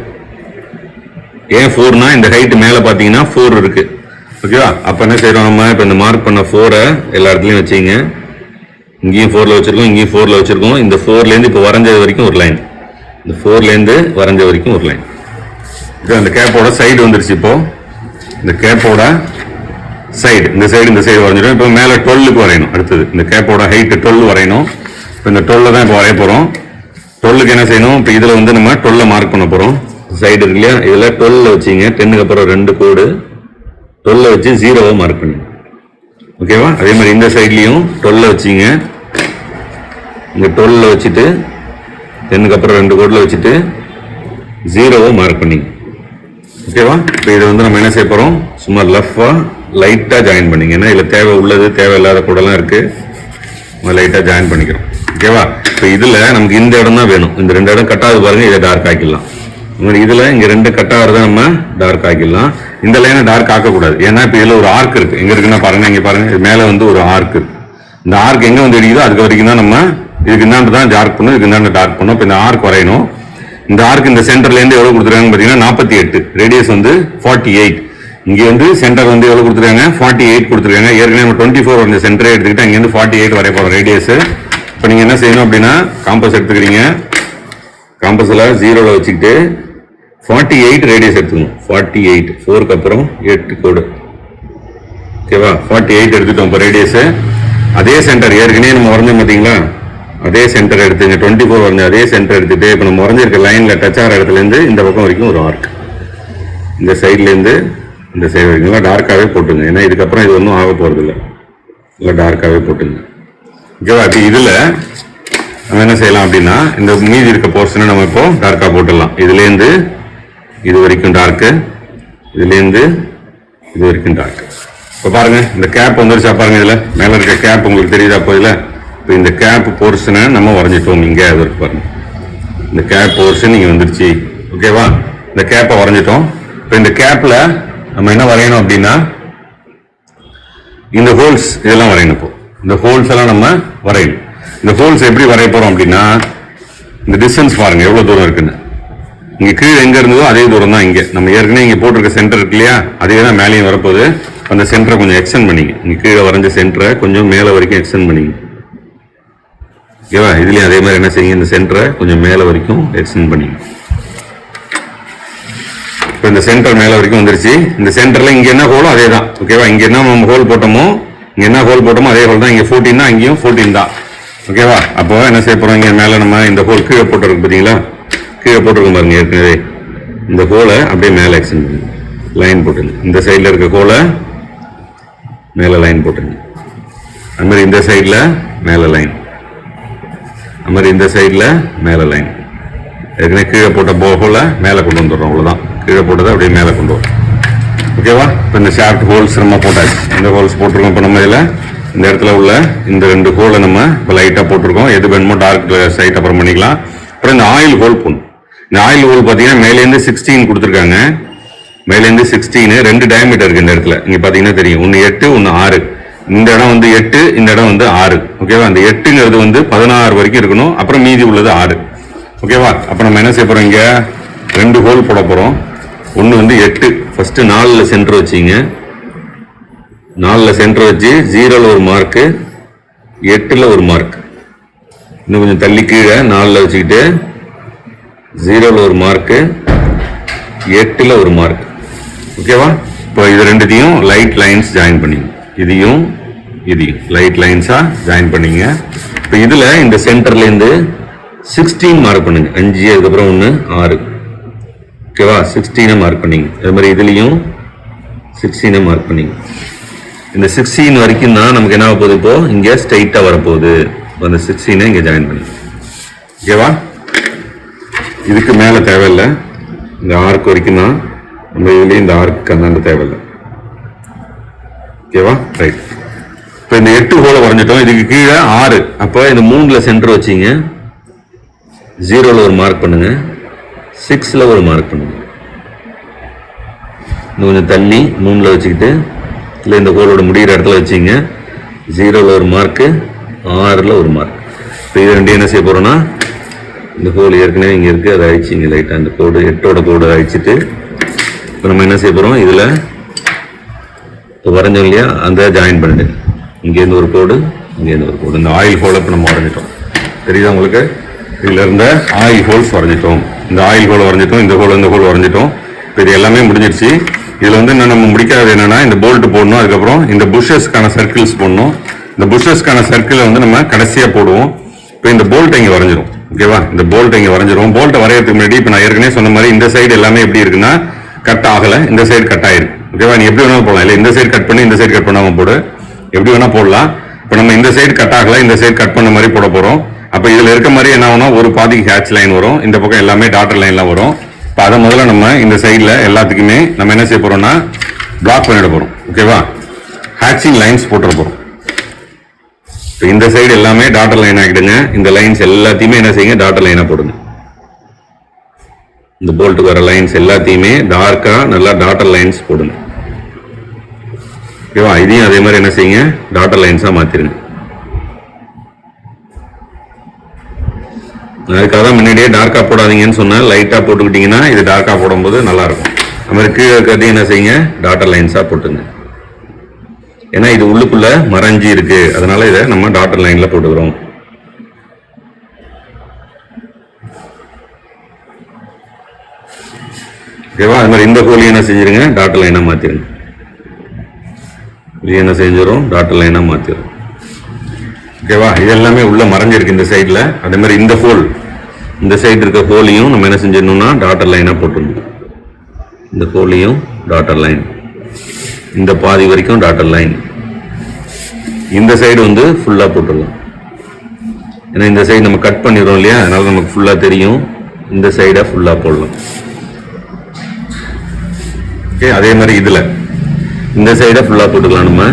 ஏன் 4னா இந்த ஹைட் மேலே பார்த்தீங்கன்னா 4 இருக்குது. ஓகேவா? அப்போ என்ன செய்கிறோம், நம்ம இப்போ இந்த மார்க் பண்ண 4 எல்லா இடத்துலையும் வச்சிங்க. இங்கேயும் 4ல வச்சுருக்கோம், இங்கேயும் 4ல வச்சுருக்கோம். இந்த 4லேருந்து இப்போ வரைஞ்சது வரைக்கும் ஒரு லைன், இந்த 4லேருந்து வரைஞ்ச வரைக்கும் ஒரு லைன். இப்போ அந்த கேப்போட சைடு வந்துருச்சு. இப்போது இந்த கேப்போட சைடு, இந்த சைடு வரைஞ்சிடும். இப்போ மேலே 12க்கு வரையணும். அடுத்தது இந்த கேப்போட ஹைட்டு 12 வரையணும். இப்போ இந்த 12 தான் இப்போ வரைய போகிறோம். 12க்கு என்ன செய்யணும், இப்போ இதில் வந்து நம்ம 12 மார்க் பண்ண போகிறோம். சைடு இருக்கு இல்லையா, இதில் 12ல வச்சிங்க. 10க்கு அப்புறம் 2 கோடு, 12ல வச்சு 0வை மார்க் பண்ணி. ஓகேவா? அதே மாதிரி இந்த சைட்லையும் 12ல வச்சிங்க. இங்கே 12ல வச்சுட்டு 10க்கு அப்புறம் 2 கோடில் வச்சுட்டு 0வை மார்க் பண்ணி. ஓகேவா? இப்போ இதை வந்து நம்ம என்ன செய்ய போகிறோம், சும்மா லஃபாக லைட்டாக ஜாயின் பண்ணிங்க. ஏன்னா இதில் தேவை உள்ளது தேவையில்லாத கூடலாம் இருக்குது, நம்ம லைட்டாக ஜாயின் பண்ணிக்கிறோம். ஓகேவா? இப்போ இதில் நமக்கு இந்த இடம் தான் வேணும். இந்த 2 இடம் கட்டாவது பாருங்கள், இதை டார்க் ஆக்கிடலாம். இதில் இங்கே 2 கட்டாகிறத நம்ம டார்க் ஆக்கிடலாம். இந்த லைனை டார்க் ஆக்கக்கூடாது. ஏன்னா இப்போ இதில் ஒரு ஆர்க் இருக்குது. எங்கே இருக்குன்னா பாருங்கள், இங்கே பாருங்கள், இது மேலே வந்து ஒரு ஆர்க் இருக்குது. இந்த ஆர்க் எங்கே வந்து அடிக்குதோ அதுக்கு வரைக்கும் தான் நம்ம இதுக்கு இந்தாண்டு தான் டார்க் பண்ணணும், இதுக்கு இந்தாண்டு டார்க் பண்ணணும். இப்போ இந்த ஆர்க் வரையணும். இந்த ஆர்க் இந்த சென்டர்லேருந்து எவ்வளோ கொடுத்துருக்காங்கன்னு பார்த்தீங்கன்னா 48, ரேடியஸ் வந்து 48. இங்கே வந்து சென்டர் வந்து எவ்வளோ கொடுத்துருக்காங்க, 48 கொடுத்துருக்காங்க. ஏற்கனவே நம்ம 24 வரைஞ்ச சென்டரே எடுத்துக்கிட்டு இங்கேருந்து 48 வரைய போகிறோம் ரேடியஸ். இப்போ நீங்கள் என்ன செய்யணும் அப்படின்னா, காம்பஸ் எடுத்துக்கிறீங்க. காம்பஸில் 0ல வச்சுக்கிட்டு 48 ரேடியஸ் எடுத்துக்கணும். 48, 4க்கு அப்புறம் 8 கோடு. ஓகேவா? 48 எடுத்துட்டோம் இப்போ ரேடியஸ். அதே சென்டர் ஏற்கனவே நம்ம வரைஞ்சோம் பார்த்தீங்களா, அதே சென்டர் எடுத்துங்க. 24 வரைஞ்ச அதே சென்டர் எடுத்துட்டு இப்போ நம்ம வரைஞ்சிருக்க லைனில் டச் ஆகிற இடத்துலேருந்து இந்த பக்கம் வரைக்கும் ஒரு ஆர்க், இந்த சைட்லேருந்து இந்த சைடு வரைக்கும் டார்க்காகவே போட்டுங்க. ஏன்னா இதுக்கப்புறம் இது ஒன்றும் ஆக போகிறதில்ல, இல்லை டார்க்காகவே போட்டுங்க. ஓகேவா? இப்போ இதில் நம்ம என்ன செய்யலாம் அப்படின்னா, இந்த மீதி இருக்க போர்ஷனை நம்ம இப்போ டார்க்காக போட்டுடலாம். இதுலேருந்து இது வரைக்கும் டார்க்கு, இதுலேருந்து இது வரைக்கும் டார்க். இப்போ பாருங்க, இந்த கேப் வந்துருச்சா பாருங்க, இதில் மேலே இருக்க கேப் உங்களுக்கு தெரியுதா? இப்போ இதில் இப்போ இந்த கேப் போர்ஷனை நம்ம வரைஞ்சிட்டோம். இங்கே அது இருக்கு பாருங்க, இந்த கேப் போர்ஷன் இங்கே வந்துருச்சு. ஓகேவா? இந்த கேப்பை வரைஞ்சிட்டோம். இப்போ இந்த கேப்பில் நம்ம என்ன வரையணும் அப்படின்னா, இந்த ஹோல்ஸ் இதெல்லாம் வரையணும். இப்போ இந்த ஹோல்ஸ் எல்லாம் நம்ம வரையணும். இந்த ஹோல்ஸ் எப்படி வரைய போகிறோம் அப்படின்னா, இந்த டிஸ்டன்ஸ் பாருங்க எவ்வளோ தூரம் இருக்குன்னு. இங்கே கீழே எங்கே இருந்ததோ அதே தூரம் தான் இங்கே. நம்ம ஏற்கனவே இங்கே போட்டிருக்க சென்டர் இருக்கு இல்லையா, அதே தான் மேலேயும் வரப்போகுது. அந்த சென்டரை கொஞ்சம் எக்ஸ்டெண்ட் பண்ணிங்க. இங்கே கீழே வரைஞ்ச சென்டரை கொஞ்சம் மேலே வரைக்கும் எக்ஸ்டெண்ட் பண்ணிங்க. ஓகேவா? இதுலேயும் அதே மாதிரி என்ன செய்யுங்க, இந்த சென்டரை கொஞ்சம் மேலே வரைக்கும் எக்ஸ்டெண்ட் பண்ணிங்க. இப்போ இந்த சென்டர் மேலே வரைக்கும் வந்துருச்சு. இந்த சென்டரில் இங்கே என்ன ஹோலோ அதே தான். ஓகேவா? இங்கே என்ன நம்ம ஹோல் போட்டோமோ, இங்கே என்ன ஹோல் போட்டோமோ அதே ஹோல் தான். இங்கே 14 தான், இங்கேயும் 14 தான். ஓகேவா? அப்போ என்ன செய்ய போகிறோம், இங்கே மேலே நம்ம இந்த ஹோல் கீழே போட்டுருக்கு பார்த்தீங்களா, கீழே போட்டிருக்கோம் பாருங்க ஏற்கனவே. இந்த ஹோலை அப்படியே மேலே எக்ஸ்டெண்ட் பண்ணுங்க, லைன் போட்டுங்க. இந்த சைடில் இருக்க ஹோலை மேலே லைன் போட்டுங்க. அது மாதிரி இந்த சைடில் மேலே லைன், அது மாதிரி இந்த சைடில் மேலே லைன். ஏற்கனவே கீழே போட்ட ஹோலை மேலே கொண்டு வந்துடுறோம். அவ்வளோதான், கீழே போட்டதை அப்படியே மேலே கொண்டு வரும். ஓகேவா? இப்போ இந்த ஷார்ட் ஹோல்ஸ் நம்ம போட்டாச்சு. இந்த ஹோல்ஸ் போட்டிருக்கோம். இப்போ நம்ம இதில் இந்த இடத்துல உள்ள இந்த 2 ஹோலை நம்ம இப்போ லைட்டாக போட்டிருக்கோம். எது வேணுமோ டார்க் சைட் அப்புறம் பண்ணிக்கலாம். அப்புறம் இந்த ஆயில் ஹோல் போடணும். இந்த ஆயில் ஹோல் பார்த்தீங்கன்னா மேலேருந்து 16 கொடுத்துருக்காங்க. மேலேருந்து 16, 2 டயமீட்டர் இருக்குது இந்த இடத்துல. இங்கே பார்த்தீங்கன்னா தெரியும், ஒன்று 8 ஒன்று 6. இந்த இடம் வந்து 8, இந்த இடம் வந்து 6. ஓகேவா? அந்த 8ங்கிறது வந்து 16 வரைக்கும் இருக்கணும். அப்புறம் மீதி உள்ளது 6. ஓகேவா? அப்போ நம்ம என்ன செய்ய போகிறோம், இங்கே 2 ஹோல் போட போகிறோம். ஒன்று வந்து 8, ஃபஸ்ட்டு 4ல் சென்டர் வச்சிங்க. 4ல் சென்டர் வச்சு 0ல் ஒரு மார்க்கு, 8ல் ஒரு மார்க். இன்னும் கொஞ்சம் தள்ளி கீழே 4ல் வச்சுக்கிட்டு 0ல் ஒரு மார்க்கு, 8ல் ஒரு மார்க். ஓகேவா? இப்போ இது ரெண்டுத்தையும் லைட் லைன்ஸ் ஜாயின் பண்ணிங்க. இதையும் லைட் லைன்ஸா ஜாயின் பண்ணிங்க. இப்போ இதுல இந்த சென்டர்லேருந்து 16 மார்க் பண்ணுங்க. 5 அதுக்கப்புறம் 1 6. ஓகேவா? 16 மார்க் பண்ணிங்க. அது மாதிரி இதுலயும் 16 மார்க் பண்ணிங்க. இந்த 16 வரைக்கும் தான் நமக்கு என்ன ஆக போகுது, இப்போ இங்க ஸ்ட்ரைட்டா வரப்போகுது. அந்த 16 இங்க ஜாயின் பண்ணுங்க. ஓகேவா? இதுக்கு மேல தேவையில்லை, இந்த ஆர்க் வரைக்கும் தான். நம்ம இதுலயும் இந்த ஆர்க்கு அந்த தேவையில்லை. ஓகேவா? ரைட். இப்போ இந்த 8 ஹோலை வரைஞ்சிட்டோம். இதுக்கு கீழே 6. அப்போ இந்த 3ல் சென்டர் வச்சிங்க, 0ல் ஒரு மார்க் பண்ணுங்க, 6ல் ஒரு மார்க் பண்ணுங்க. இன்னும் கொஞ்சம் தள்ளி 3ல் வச்சுக்கிட்டு இல்லை இந்த ஹோலோட முடிகிற இடத்துல வச்சிங்க, 0ல் ஒரு மார்க்கு, 6ல் ஒரு மார்க். இப்போ இது ரெண்டு என்ன செய்ய போறோம்னா, இந்த ஹோல் ஏற்கனவே இங்கே இருக்குது, அதை அழிச்சிங்க லைட்டாக. இந்த கோடு 8ஓட கோடு அழிச்சிட்டு இப்போ நம்ம என்ன செய்ய போகிறோம், இதில் இப்போ வரைஞ்சோம் இல்லையா, அந்த ஜாயின் பண்ணிட்டு இங்கேருந்து ஒரு கோடு, இங்கேருந்து ஒரு கோடு. இந்த ஆயில் ஹோலை இப்போ நம்ம வரைஞ்சிட்டோம். தெரியுதா உங்களுக்கு? இதில் இருந்த ஆயில் ஹோல்ஸ் வரைஞ்சிட்டோம். இந்த ஆயில் ஹோலை வரைஞ்சிட்டோம், இந்த ஹோல் வரைஞ்சிட்டோம். இப்போ இது எல்லாமே முடிஞ்சிருச்சு. இதில் வந்து என்ன நம்ம முடிக்காதது என்னன்னா, இந்த போல்ட் போடணும், அதுக்கப்புறம் இந்த புஷஸ்க்கான சர்க்கிள்ஸ் போடணும். இந்த புஷஸ்க்கான சர்க்கிளை வந்து நம்ம கடைசியாக போடுவோம். இப்போ இந்த போல்ட் இங்கே வரைஞ்சிரும். ஓகேவா? இந்த போல்ட் இங்கே வரைஞ்சிரும். போல்ட்டை வரையறதுக்கு முன்னாடி இப்போ நான் ஏற்கனவே சொன்ன மாதிரி இந்த சைடு எல்லாமே எப்படி இருக்குன்னா, கட் ஆகலை, இந்த சைடு கட் ஆயிருக்கு. ஓகேவா? நீ எப்படி வேணாலும் போடலாம். இல்லை இந்த சைடு கட் பண்ணி இந்த சைடு கட் பண்ணாமல் போடு, எப்படி வேணா போடலாம். இப்போ நம்ம இந்த சைடு கட் ஆகலை, இந்த சைடு கட் பண்ண மாதிரி போட போகிறோம். அப்போ இதில் இருக்க மாதிரி என்ன ஆகும்னா, ஒரு பாதிக்கு ஹேட்ச் லைன் வரும், இந்த பக்கம் எல்லாமே டாட்டர் லைன்லாம் வரும். இப்போ அதை முதல்ல நம்ம இந்த சைடில் எல்லாத்துக்குமே நம்ம என்ன செய்ய போகிறோம்னா, பிளாக் பண்ணிட போகிறோம். ஓகேவா? ஹேட்சிங் லைன்ஸ் போட்டுற போகிறோம். இப்போ இந்த சைடு எல்லாமே டாட்டர் லைன் ஆகிடுங்க. இந்த லைன்ஸ் எல்லாத்தையுமே என்ன செய்யுங்க, டாட்டர் லைனாக போடுங்க. இந்த போல்ட்டுக்கு வர லைன்ஸ் எல்லாத்தையுமே டார்க்காக நல்லா டாட்டர் லைன்ஸ் போடுங்க. ஓகேவா? இதையும் அதே மாதிரி என்ன செய்யுங்க, டாட்டர் லைன்ஸாக மாற்றிடுங்க. அதுக்காக தான் முன்னாடியே டார்க்காக போடாதீங்கன்னு சொன்னால், லைட்டாக போட்டுக்கிட்டிங்கன்னா இது டார்க்காக போடும்போது நல்லாயிருக்கும். அது மாதிரி கீழே இருக்கிறதையும் என்ன செய்யுங்க, டாட்டர் லைன்ஸாக போட்டுங்க. ஏன்னா இது உள்ளுக்குள்ளே மறைஞ்சி இருக்கு, அதனால இதை நம்ம டாட்டர் லைனில் போட்டுக்கிறோம். ஓகேவா? அது மாதிரி இந்த கோழியை என்ன செஞ்சிருங்க, டாட்டர் லைனாக மாற்றிடுங்க. இது என்ன செஞ்சிடும், டாட்டர் லைனாக மாற்றிடும். ஓகேவா? இது எல்லாமே உள்ள மறைஞ்சிருக்கு இந்த சைடில். அதே மாதிரி இந்த ஹோல், இந்த சைடு இருக்க ஹோலையும் நம்ம என்ன செஞ்சிடணும்னா டாட்டர் லைனாக போட்டுடணும். இந்த ஹோலையும் டாட்டர் லைன், இந்த பாதி வரைக்கும் டாட்டர் லைன். இந்த சைடு வந்து ஃபுல்லாக போட்டுடலாம். ஏன்னா இந்த சைடு நம்ம கட் பண்ணிடுறோம் இல்லையா, அதனால நமக்கு ஃபுல்லாக தெரியும். இந்த சைடை ஃபுல்லாக போடலாம். ஓகே, அதே மாதிரி இதில் இந்த சைடை ஃபுல்லாக போட்டுக்கலாம். நம்ம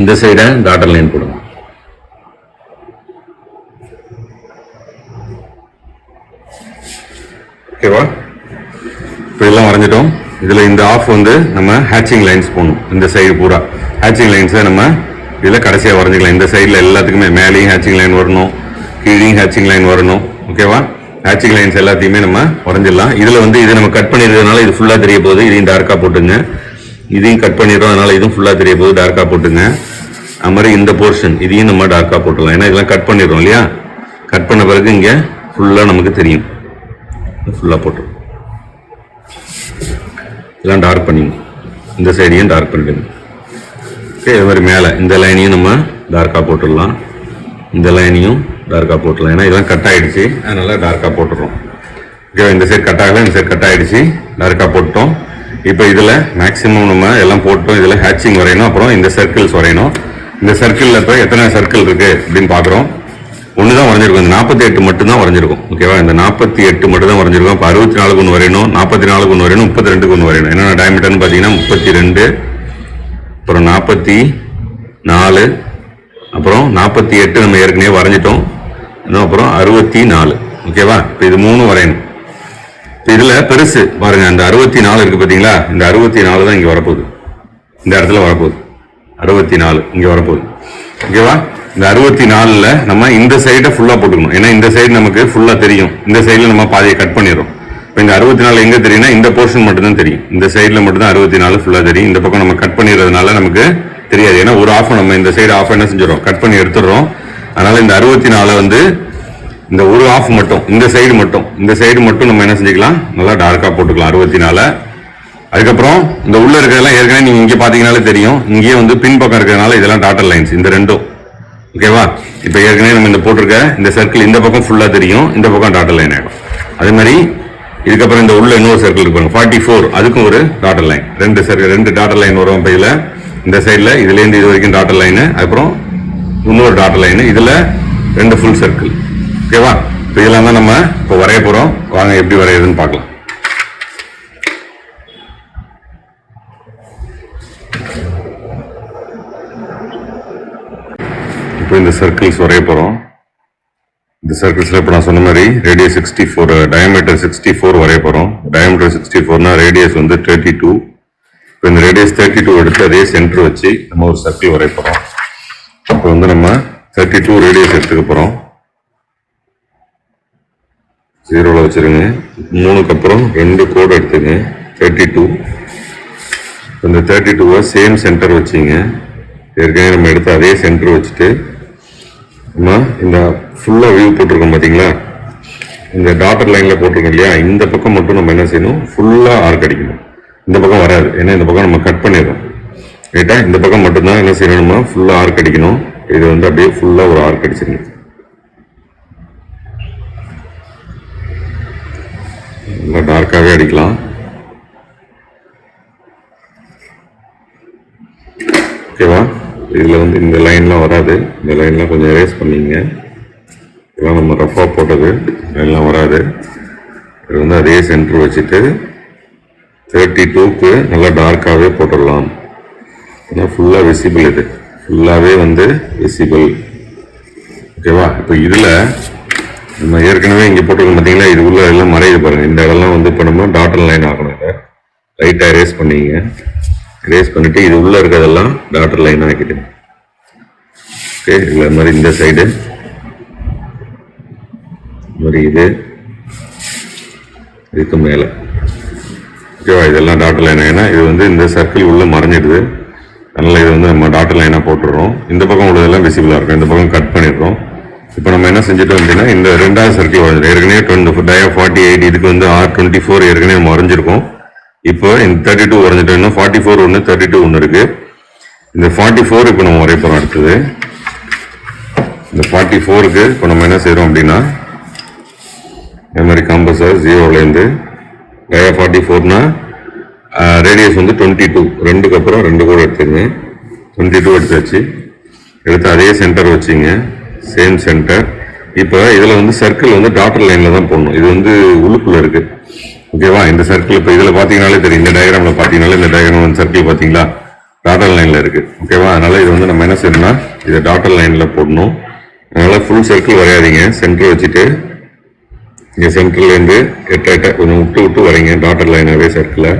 இந்த சைடை டாட்டர் லைன் போடுங்க. ஓகேவா? இப்போ எல்லாம் வரைஞ்சிட்டோம். இதில் இந்த ஆஃப் வந்து நம்ம ஹேட்சிங் லைன்ஸ் போடணும். இந்த சைடு பூரா ஹேட்சிங் லைன்ஸை நம்ம இதில் கடைசியாக வரைஞ்சிக்கலாம். இந்த சைடில் எல்லாத்துக்குமே மேலேயும் ஹேட்சிங் லைன் வரணும், கீழேயும் ஹேட்சிங் லைன் வரணும். ஓகேவா? ஹேட்சிங் லைன்ஸ் எல்லாத்தையுமே நம்ம வரைஞ்சிடலாம். இதில் வந்து இதை நம்ம கட் பண்ணிடுறதுனால இது ஃபுல்லாக தெரிய போகுது. இதையும் டார்க்காக போட்டுங்க. இதையும் கட் பண்ணிடுறோம், அதனால இதுவும் ஃபுல்லாக தெரிய போகுது, டார்க்காக போட்டுங்க. அது மாதிரி இந்த போர்ஷன் இதையும் நம்ம டார்க்காக போட்டுடலாம். ஏன்னா இதெல்லாம் கட் பண்ணிடுறோம் இல்லையா, கட் பண்ண பிறகு இங்கே ஃபுல்லாக நமக்கு தெரியும். ஃபுல்லாக போட்டுரும். இதெல்லாம் டார்க் பண்ணிங்க. இந்த சைடையும் டார்க் பண்ணிடுங்க. ஓகே, இது மாதிரி மேலே இந்த லைனையும் நம்ம டார்க்காக போட்டுடலாம், இந்த லைனையும் டார்க்காக போட்டுடலாம். ஏன்னா இதெல்லாம் கட் ஆகிடுச்சு, அதனால டார்க்காக போட்டுடுறோம். ஓகே, இந்த சைடு கட் ஆகலை, இந்த சைடு கட் ஆகிடுச்சு, டார்க்காக போட்டோம். இப்போ இதில் மேக்ஸிமம் நம்ம எல்லாம் போட்டோம். இதில் ஹேட்சிங் வரையணும், அப்புறம் இந்த சர்க்கிள்ஸ் வரையணும். இந்த சர்க்கிளில் இப்போ எத்தனை சர்க்கிள் இருக்குது அப்படின்னு பார்க்குறோம். ஒன்று தான் வரைஞ்சிருக்கும், இந்த 48 மட்டும்தான் வரைஞ்சிருக்கும். ஓகேவா? இந்த 48 மட்டும் தான் வரைஞ்சிருக்கும். இப்போ 64க்கு ஒன்று வரையணும், 44க்கு ஒன்று வரையணும், 32க்கு ஒன்று வரையணும். என்னென்ன டயமீட்டர்னு பார்த்தீங்கன்னா 32, அப்புறம் 44, அப்புறம் 48 நம்ம ஏற்கனவே வரைஞ்சிட்டோம். இன்னும் அப்புறம் 64. ஓகேவா? இப்போ இது 3 வரையணும். இப்போ இதில் பெருசு பாருங்க, அந்த 64 இருக்குது பார்த்தீங்களா, இந்த 64 தான் இங்கே வரப்போகுது. இந்த இடத்துல வரப்போகுது 64 இங்கே வரப்போகுது. ஓகேவா? இந்த 64ல நம்ம இந்த சைடை ஃபுல்லா போட்டுக்கணும். ஏன்னா இந்த சைடு நமக்கு ஃபுல்லா தெரியும், இந்த சைடுல நம்ம பாதியை கட் பண்ணிடுறோம். இப்போ இந்த 64 எங்க தெரியும்னா இந்த போர்ஷன் மட்டும் தான் தெரியும், இந்த சைடுல மட்டும் தான் 64 ஃபுல்லா தெரியும். இந்த பக்கம் நம்ம கட் பண்ணிடுறதுனால நமக்கு தெரியாது. ஏன்னா ஒரு ஆஃப் நம்ம இந்த சைடு ஆஃப் என்ன செஞ்சிடறோம், கட் பண்ணி எடுத்துடுறோம். அதனால இந்த 64 வந்து இந்த ஒரு ஆஃப் மட்டும், இந்த சைடு மட்டும் நம்ம என்ன செஞ்சுக்கலாம், நல்லா டார்க்கா போட்டுக்கலாம் 64. அதுக்கப்புறம் இந்த உள்ள இருக்கிறதெல்லாம் ஏற்கனவே நீங்க இங்க பாத்தீங்கன்னாலே தெரியும், இங்கேயே வந்து பின்பக்கம் இருக்கிறதுனால இதெல்லாம் டாட்டர் லைன்ஸ் இந்த ரெண்டும். ஓகேவா? இப்போ ஏற்கனவே நம்ம இந்த போட்டிருக்க இந்த சர்க்கிள் இந்த பக்கம் ஃபுல்லா தெரியும், இந்த பக்கம் டாட்டர் லைன் ஆகும். அதே மாதிரி இதுக்கப்புறம் இந்த உள்ள இன்னொரு சர்க்கிள் இருப்பாங்க 44, அதுக்கும் ஒரு டாட்டர் லைன், ரெண்டு டாட்டர் லைன் வரும். பையில இந்த சைட்ல இதுல இருந்து இது வரைக்கும் டாட்டர் லைன், அப்புறம் இன்னொரு டாட்டர் லைன், இதுல 2 ஃபுல் சர்க்கிள். ஓகேவா? இப்போ இதெல்லாம் தான் நம்ம இப்போ வரைய போறோம். வாங்க எப்படி வரையுதுன்னு பார்க்கலாம். இப்போ இந்த சர்க்கிள்ஸ் வரைய போறோம். இந்த சர்க்கிள்ஸ்ல இப்போ நான் சொன்ன மாதிரி ரேடியஸ் 64, டயமீட்டர் 64 வரைய போறோம். டயமீட்டர் 64னா ரேடியஸ் வந்து 32. இப்போ இந்த ரேடியஸ் 32 எடுத்து அதே சென்டர் வச்சு நம்ம ஒரு சர்க்கிள் வரைய போறோம். இப்போ வந்து நம்ம 32 ரேடியஸ் எடுத்துக்க போறோம். 0ல வச்சிருங்க. 3க்கு அப்புறம் 2 கோடு எடுத்துங்க 32. இந்த 32வை சேம் சென்டர் வச்சுங்க. ஏற்கனவே நம்ம எடுத்து அதே சென்டர் வச்சுட்டு நம்ம இந்த ஃபுல்லா வியூ போட்டிருக்கோம் பாத்தீங்களா, இந்த டாட்டர் லைன்ல போட்டிருக்கோம் இல்லையா, இந்த பக்கம் மட்டும் நம்ம என்ன செய்யணும், ஃபுல்லா ஆர்க் அடிக்கணும். இந்த பக்கம் வராது, ஏன்னா இந்த பக்கம் நம்ம கட் பண்ணிடுறோம். ரைட்டா? இந்த பக்கம் மட்டும்தான் என்ன செய்யணும், நம்ம ஃபுல்லா ஆர்க் அடிக்கணும். இது வந்து அப்படியே ஃபுல்லா ஒரு ஆர்க் அடிச்சிருங்க. நல்லா டார்க்காவே அடிக்கலாம். ஓகேவா? இதுல வந்து இந்த லைன்லாம் வராது, இந்த லைன்லாம் கொஞ்சம் எரேஸ் பண்ணிங்க. இதெல்லாம் நம்ம ரஃபா போட்டது, இதெல்லாம் வராது. இது வந்து அதே சென்டர் வச்சுட்டு 32க்கு நல்லா டார்க்காகவே போட்டுடலாம். ஏன்னா ஃபுல்லாக விசிபிள், இது ஃபுல்லாகவே வந்து விசிபிள். ஓகேவா? இப்போ இதில் நம்ம ஏற்கனவே இங்கே போட்டிருக்கோம் பார்த்தீங்களா, இது உள்ள எல்லாம் மறையுது பாருங்கள். இந்த இடம்லாம் வந்து இப்போ நம்ம டாட்டர் லைன் ஆகணும். இதை லைட்டாக எரேஸ் பண்ணிங்க. எரேஸ் பண்ணிவிட்டு இது உள்ளே இருக்கிறதெல்லாம் டாட்டர் லைன் ஆக்கிடுங்க. ஓகே? இல்லை மாதிரி இந்த சைடு மாதிரி இதுக்கு மேலே. ஓகேவா? இதெல்லாம் டாட்டர் லைன். ஏன்னா இது வந்து இந்த சர்க்கிள் உள்ள மறைஞ்சிடுது, அதனால இது வந்து நம்ம டாட்டர் லைனாக போட்டுடுறோம். இந்த பக்கம் உள்ளதெல்லாம் விசிபிளாக இருக்கும், இந்த பக்கம் கட் பண்ணிடுறோம். இப்போ நம்ம என்ன செஞ்சுட்டோம் அப்படின்னா, இந்த 2வது சர்க்கிள் வரைஞ்சிடும். ஏற்கனவே 48, இதுக்கு வந்து R24 ஏற்கனவே நம்ம வரைஞ்சிருக்கோம். இப்போ இந்த 32 வரைஞ்சிட்டோம். இன்னும் 44 ஒன்று, 32 ஒன்று இருக்கு. இந்த 44 இப்போ நம்ம வரைய போகிறோம். அடுத்தது இந்த 44க்கு இப்போ நம்ம என்ன செய்கிறோம் அப்படின்னா, இந்த மாதிரி காம்பஸை 0லேருந்து 44னா ரேடியஸ் வந்து 22, 2க்கு அப்புறம் 2 கூட எடுத்துங்க. 22 எடுத்தாச்சு. எடுத்து அதே சென்டர் வச்சுங்க, சேம் சென்டர். இப்போ இதில் வந்து சர்க்கிள் வந்து டாட்டர் லைனில் தான் போடணும். இது வந்து உள்ளுக்குள்ளே இருக்குது. ஓகேவா? இந்த சர்க்கிள் இப்போ இதில் பார்த்தீங்கனாலே தெரியும், இந்த டயக்ராமில் பார்த்தீங்கனாலே இந்த டயக்ராம் சர்க்கிள் பார்த்தீங்களா டாட்டர் லைனில் இருக்குது. ஓகேவா? அதனால் இது வந்து நம்ம என்ன செய்யணும்னா, இதை டாட்டர் லைனில் போடணும். அதனால் ஃபுல் சர்க்கிள் வரையாதீங்க, சென்டர் வச்சுட்டு இங்கே சென்டர்லேருந்து எட்ட கொஞ்சம் விட்டு வரைங்க டாட்டர் லைனாகவே சர்க்கிளை.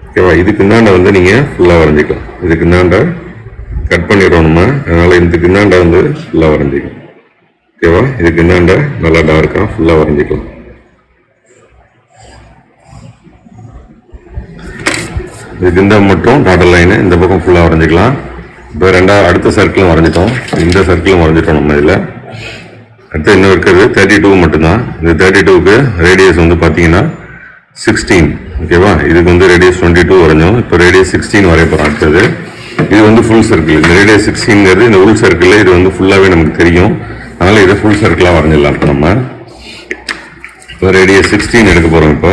ஓகேவா? இதுக்கு இந்தாண்ட வந்து நீங்கள் ஃபுல்லாக வரைஞ்சிக்கலாம். இதுக்கு இந்தாண்ட கட் பண்ணிடுறோம் நம்ம, அதனால் இதுக்கு இந்தாண்ட வந்து ஃபுல்லாக வரைஞ்சிக்கலாம். ஓகேவா? இதுக்கு இந்தாண்ட நல்லா டார்க்காக ஃபுல்லாக வரைஞ்சிக்கலாம். இதுக்கு இந்த மட்டும் டாட்டர் லைனு இந்த பக்கம் ஃபுல்லாக வரைஞ்சிக்கலாம். இப்போ அடுத்த சர்க்கிளும் வரைஞ்சிட்டோம், இந்த சர்க்கிளும் வரைஞ்சிட்டோம். நம்ம இதில் அடுத்து இன்னும் இருக்கிறது 32 மட்டும்தான். இந்த 32க்கு ரேடியஸ் வந்து பார்த்தீங்கன்னா 16. ஓகேவா? இதுக்கு வந்து ரேடியஸ் 22 வரைஞ்சோம். இப்போ ரேடியஸ் 16 வரைய போகிறோம். அடுத்தது இது வந்து ஃபுல் சர்க்கிள். இந்த ரேடியஸ் 16ங்கிறது இந்த உள் சர்க்கிளில் இது வந்து ஃபுல்லாகவே நமக்கு தெரியும், அதனால் இதை ஃபுல் சர்க்கிளாக வரைஞ்சிடலாம். இப்போ நம்ம இப்போ ரேடியஸ் 16 எடுக்க போகிறோம். இப்போ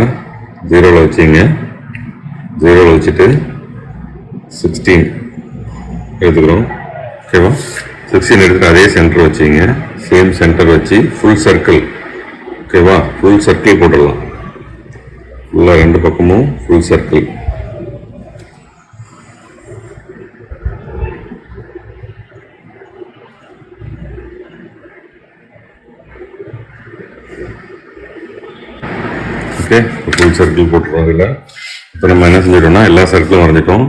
0ல வச்சுங்க, 0ல வச்சுட்டு 16 எடுத்துக்கிறோம். ஓகேவா? 16 எடுத்துகிட்டு அதே சென்டர் வச்சுங்க, சேம் சென்டர் வச்சு ஃபுல் சர்க்கிள். ஓகேவா? ஃபுல் சர்க்கிள் போட்டுடலாம். ஃபுல்லாக 2 பக்கமும் full circle. Okay, full circle போட்டுருவோம். இதில் இப்போ நம்ம என்ன செஞ்சிட்டோம்னா எல்லா சர்க்கிளும் வரைஞ்சிட்டோம்.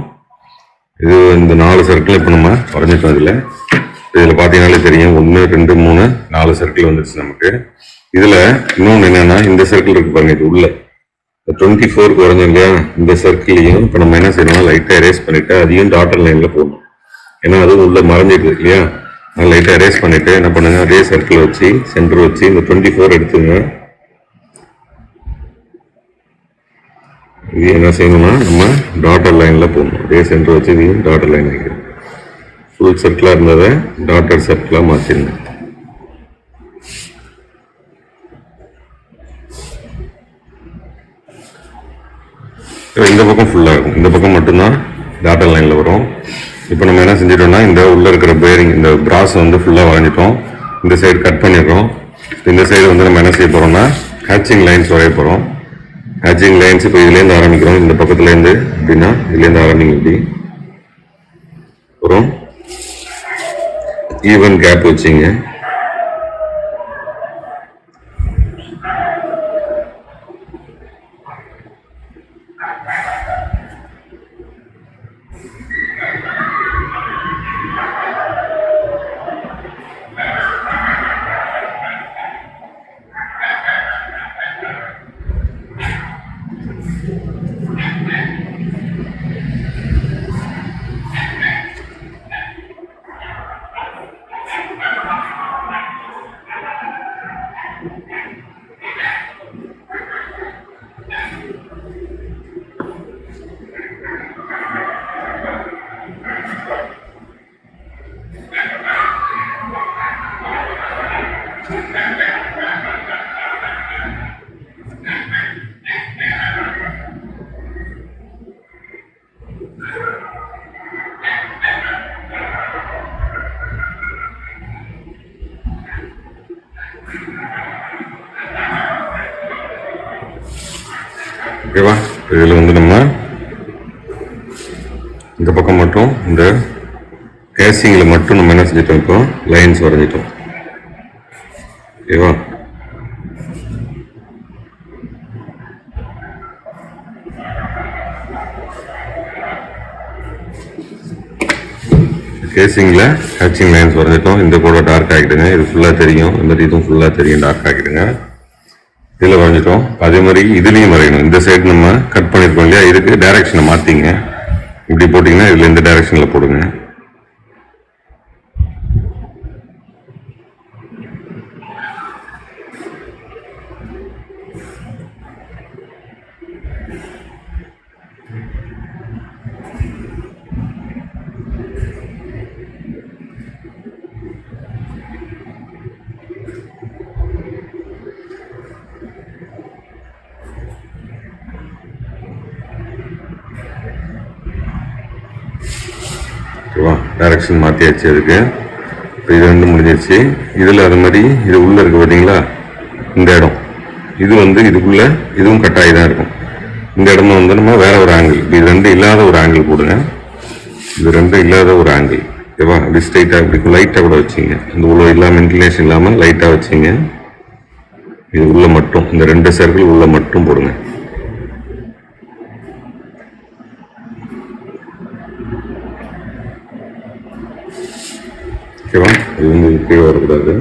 இது இந்த 4 சர்க்கிள் இப்போ நம்ம வரைஞ்சிட்டோம். இதில் பார்த்தீங்கன்னாலே தெரியும் 1 2 3 4 சர்க்கிள் வந்துருச்சு நமக்கு. இதில் இன்னொன்று என்னன்னா இந்த சர்க்கிள் இருக்கு பாருங்க, இது உள்ள 24 வரைஞ்சோம் இல்லையா, இந்த சர்க்கிளையும் இப்போ நம்ம என்ன செய்யணும்னா லைட்டாக எரேஸ் பண்ணிட்டு அதையும் டாட்டர் லைனில் போடணும். ஏன்னா அதுவும் உள்ள மறைஞ்சிட்டு இல்லையா, லைட்டாக எரேஸ் பண்ணிட்டு என்ன பண்ணுங்க, அதே சர்க்கிள் வச்சு சென்டர் வச்சு இந்த 24 எடுத்துங்க. இது என்ன செய்யணும்னா நம்ம டாட்டர் லைனில் போடணும். அதே சென்டர் வச்சு இதையும் டாட்டர் லைன் வைக்கணும். ஃபுல் சர்க்கிளாக இருந்ததை டாட்டர் சர்க்கிளாக மாற்றிடுங்க. இந்த பக்கம் ஃபுல்லாக இருக்கும், இந்த பக்கம் மட்டும்தான் டாட்டர் லைனில் வரும். இப்போ நம்ம என்ன செஞ்சிட்டோம்னா இந்த உள்ளே இருக்கிற பேரிங் இந்த பிராஸ் வந்து ஃபுல்லாக வரைஞ்சிட்டோம். இந்த சைடு கட் பண்ணிடுறோம். இந்த சைடு வந்து நம்ம என்ன செய்ய போகிறோம்னா ஹேட்சிங் லைன்ஸ் வரைய போகிறோம். ஹேட்சிங் லைன்ஸ் இப்போ இதுலேருந்து ஆரம்பிக்கிறோம். இந்த பக்கத்துலேருந்து அப்படின்னா இதுலேருந்து ஆரம்பிங்க. இப்படி அப்புறம் ஈவன் கேப் வச்சிங்க. ஓகேவா, இதில் வந்து நம்ம இந்த பக்கம் மட்டும் இந்த கேசிங்கில் மட்டும் நம்ம என்ன செஞ்சிட்டோம், இப்போ லைன்ஸ் வரைஞ்சிட்டோம். ஓகேவா, கேசிங்கில் ஹேட்சிங் லைன்ஸ் வரைஞ்சிட்டோம். இந்த கூட டார்க் ஆகிடுங்க, இது ஃபுல்லாக தெரியும். இந்த மாதிரி இதுவும் ஃபுல்லாக தெரியும், டார்க் ஆகிடுங்க. இதில் வரைஞ்சிட்டோம். அதே மாதிரி இதுலேயும் வரையணும். இந்த சைடு நம்ம கட் பண்ணியிருக்கோம் இல்லையா, இதுக்கு டைரக்ஷனை மாற்றிங்க. இப்படி போட்டிங்கன்னா இதில் இந்த டைரக்ஷனில் போடுங்க. ஓகேவா, டைரக்ஷன் மாற்றியாச்சு. அதுக்கு இப்போ இது வந்து முடிஞ்சிருச்சு. இதில் அது மாதிரி இது உள்ளே இருக்குது பார்த்தீங்களா, இந்த இடம் இது வந்து இதுக்குள்ளே இதுவும் கட்டாயி தான் இருக்கும். இந்த இடமும் வந்து நம்ம வேற ஒரு ஆங்கிள், இது ரெண்டு இல்லாத ஒரு ஆங்கிள் போடுங்க. இது ரெண்டு இல்லாத ஒரு ஆங்கிள். ஓகேவா, அப்படி ஸ்ட்ரைட்டாக இப்படி லைட்டாக கூட வச்சிங்க. இந்த உள்ள இல்லாமல் இன்க்ளினேஷன் இல்லாமல் லைட்டாக வச்சிங்க. இது உள்ள மட்டும் இந்த 2 சர்க்கிள் உள்ள மட்டும் போடுங்க. ஓகேவா, இது வந்து கீழே வரக்கூடாது.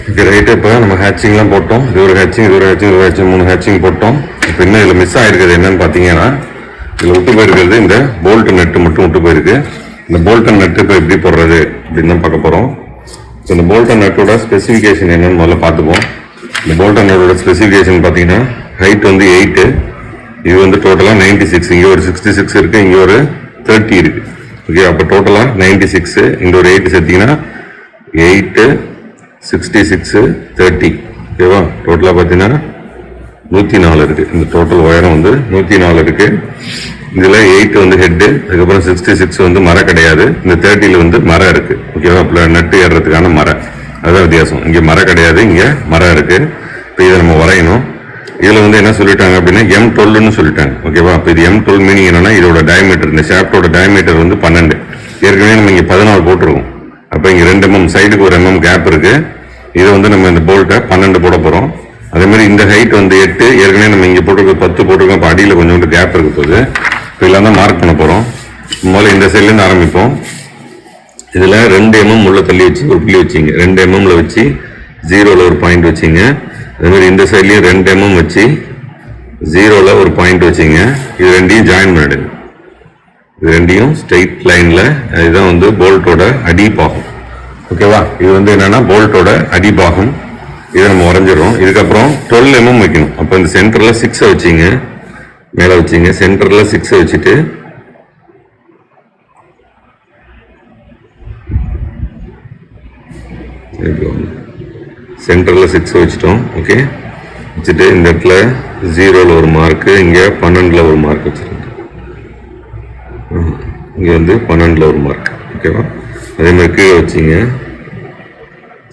Okay right. இப்போ நம்ம ஹேட்சிங்லாம் போட்டோம். இது ஒரு ஹேட்சிங், இது ஒரு ஹேட்சிங், இது ஒரு ஹேட்சிங், 3 ஹேட்சிங் போட்டோம். இப்போ இன்னும் இதில் மிஸ் ஆகிருக்கிறது என்னன்னு பார்த்தீங்கன்னா, இதில் விட்டு போயிருக்கிறது இந்த போல்ட் நட்டு மட்டும் விட்டு போயிருக்கு. இந்த போல்ட் நட்டு இப்போ எப்படி போடுறது அப்படின்னு தான் பார்க்க போகிறோம். ஸோ இந்த போல்ட் நட்டோட ஸ்பெசிஃபிகேஷன் என்னன்னு முதல்ல பார்த்துப்போம். இந்த போல்ட் நட்டோட ஸ்பெசிஃபிகேஷன் பார்த்தீங்கன்னா ஹைட் வந்து 8, இது வந்து டோட்டலாக 96. இங்கே ஒரு 66 இருக்குது, இங்கே ஒரு 30 இருக்குது. ஓகே, அப்போ டோட்டலாக 96, இங்கே ஒரு 8 சேர்த்திங்கன்னா 8, 66, 30. ஓகேவா, டோட்டலாக பார்த்தீங்கன்னா 104 இருக்குது. இந்த டோட்டல் உயரம் வந்து 104 இருக்குது. இதில் 8 வந்து ஹெட்டு, அதுக்கப்புறம் 66 வந்து மரம் கிடையாது. இந்த 30 வந்து மரம் இருக்குது. ஓகேவா, இப்போ நட்டு ஏறுறதுக்கான மரம், அதுதான் வித்தியாசம். இங்கே மரம் கிடையாது, இங்கே மரம் இருக்குது. இப்போ இதை நம்ம வரையணும். இதில் வந்து என்ன சொல்லிட்டாங்க அப்படின்னா M12ன்னு சொல்லிட்டாங்க. ஓகேவா, இப்போ இது M12 மீனிங் என்னன்னா இதோட டயமீட்டர், இந்த ஷாஃப்டோட டயமீட்டர் வந்து 12. ஏற்கனவே நம்ம இங்கே 14 போட்டிருக்கோம். அப்போ இங்கே 2 mm சைடுக்கு ஒரு mm கேப் இருக்கு. இதை வந்து நம்ம இந்த போல்ட்டை 12 போட போகிறோம். அதே மாதிரி இந்த ஹைட் வந்து 8, ஏற்கனவே நம்ம இங்கே போட்டிருக்க 10 போட்டிருக்கோம். இப்போ அடியில் கொஞ்சோண்டு கேப் இருக்க போகுது. இப்போ இதெல்லாம் தான் மார்க் பண்ண போகிறோம். முதல்ல இந்த சைட்லேருந்து ஆரம்பிப்போம். இதில் 2 mm உள்ள தள்ளி வச்சு ஒரு புள்ளி வச்சிங்க. 2 mmல வச்சு 0ல் ஒரு பாயிண்ட் வச்சிங்க. அதே மாதிரி இந்த சைட்லேயும் 2 mm வச்சு 0ல் ஒரு பாயிண்ட் வச்சிங்க. இது ரெண்டையும் ஜாயின் பண்ணிடுங்க. இது ரெண்டையும் ஸ்ட்ரெயிட் லைனில், இதுதான் வந்து போல்ட்டோட அடிப்பாகும். ஓகேவா? இது வந்து என்னன்னா போல்ட்டோட அடிபாகம். இதை நம்ம வரைஞ்சிடறோம். இதுக்கப்புறம் 12 mm வைக்கணும். அப்போ இந்த சென்டரில் 6 வச்சிங்க, மேலே வச்சிங்க. சென்டரில் 6 வச்சுட்டு சென்டரில் 6 வச்சுட்டோம். ஓகே, வச்சுட்டு இந்த இடத்துல 0ல் ஒரு மார்க்கு, இங்கே 12ல் ஒரு மார்க் வச்சுருங்க. இங்கே வந்து 12ல் ஒரு மார்க். ஓகேவா? அதே மாதிரி கீழே வச்சிங்க,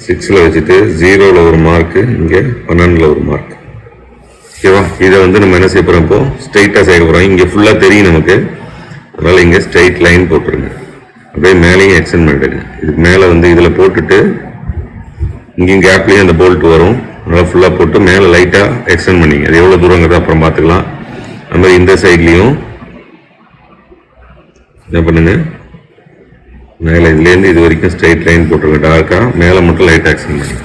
6ல் வச்சுட்டு 0ல் ஒரு மார்க்கு, இங்கே 12ல் ஒரு மார்க். ஓகேவா? இதை வந்து நம்ம என்ன செய்ய போகிறோம், இப்போ ஸ்ட்ரைட்டாக செய்ய போகிறோம். இங்கே ஃபுல்லாக தெரியும் நமக்கு, அதனால் இங்கே ஸ்ட்ரைட் லைன் போட்டுருங்க. அப்படியே மேலேயும் எக்ஸ்டெண்ட் பண்ணிடுங்க. இதுக்கு மேலே வந்து இதில் போட்டுட்டு இங்கேயும் கேப்லேயும் அந்த போல்ட் வரும். அதனால் ஃபுல்லாக போட்டு மேலே லைட்டாக எக்ஸ்டெண்ட் பண்ணிங்க. அது எவ்வளோ தூரங்கிறத அப்புறம் பார்த்துக்கலாம். அது மாதிரி இந்த சைட்லேயும் என்ன பண்ணுங்க, மேலே இதுலேருந்து இது வரைக்கும் ஸ்ட்ரைட் லைன் போட்டுருங்க. டார்க்காக மேலே மட்டும் லைட்டாக எக்ஸ்டெண்ட் பண்ணுங்க.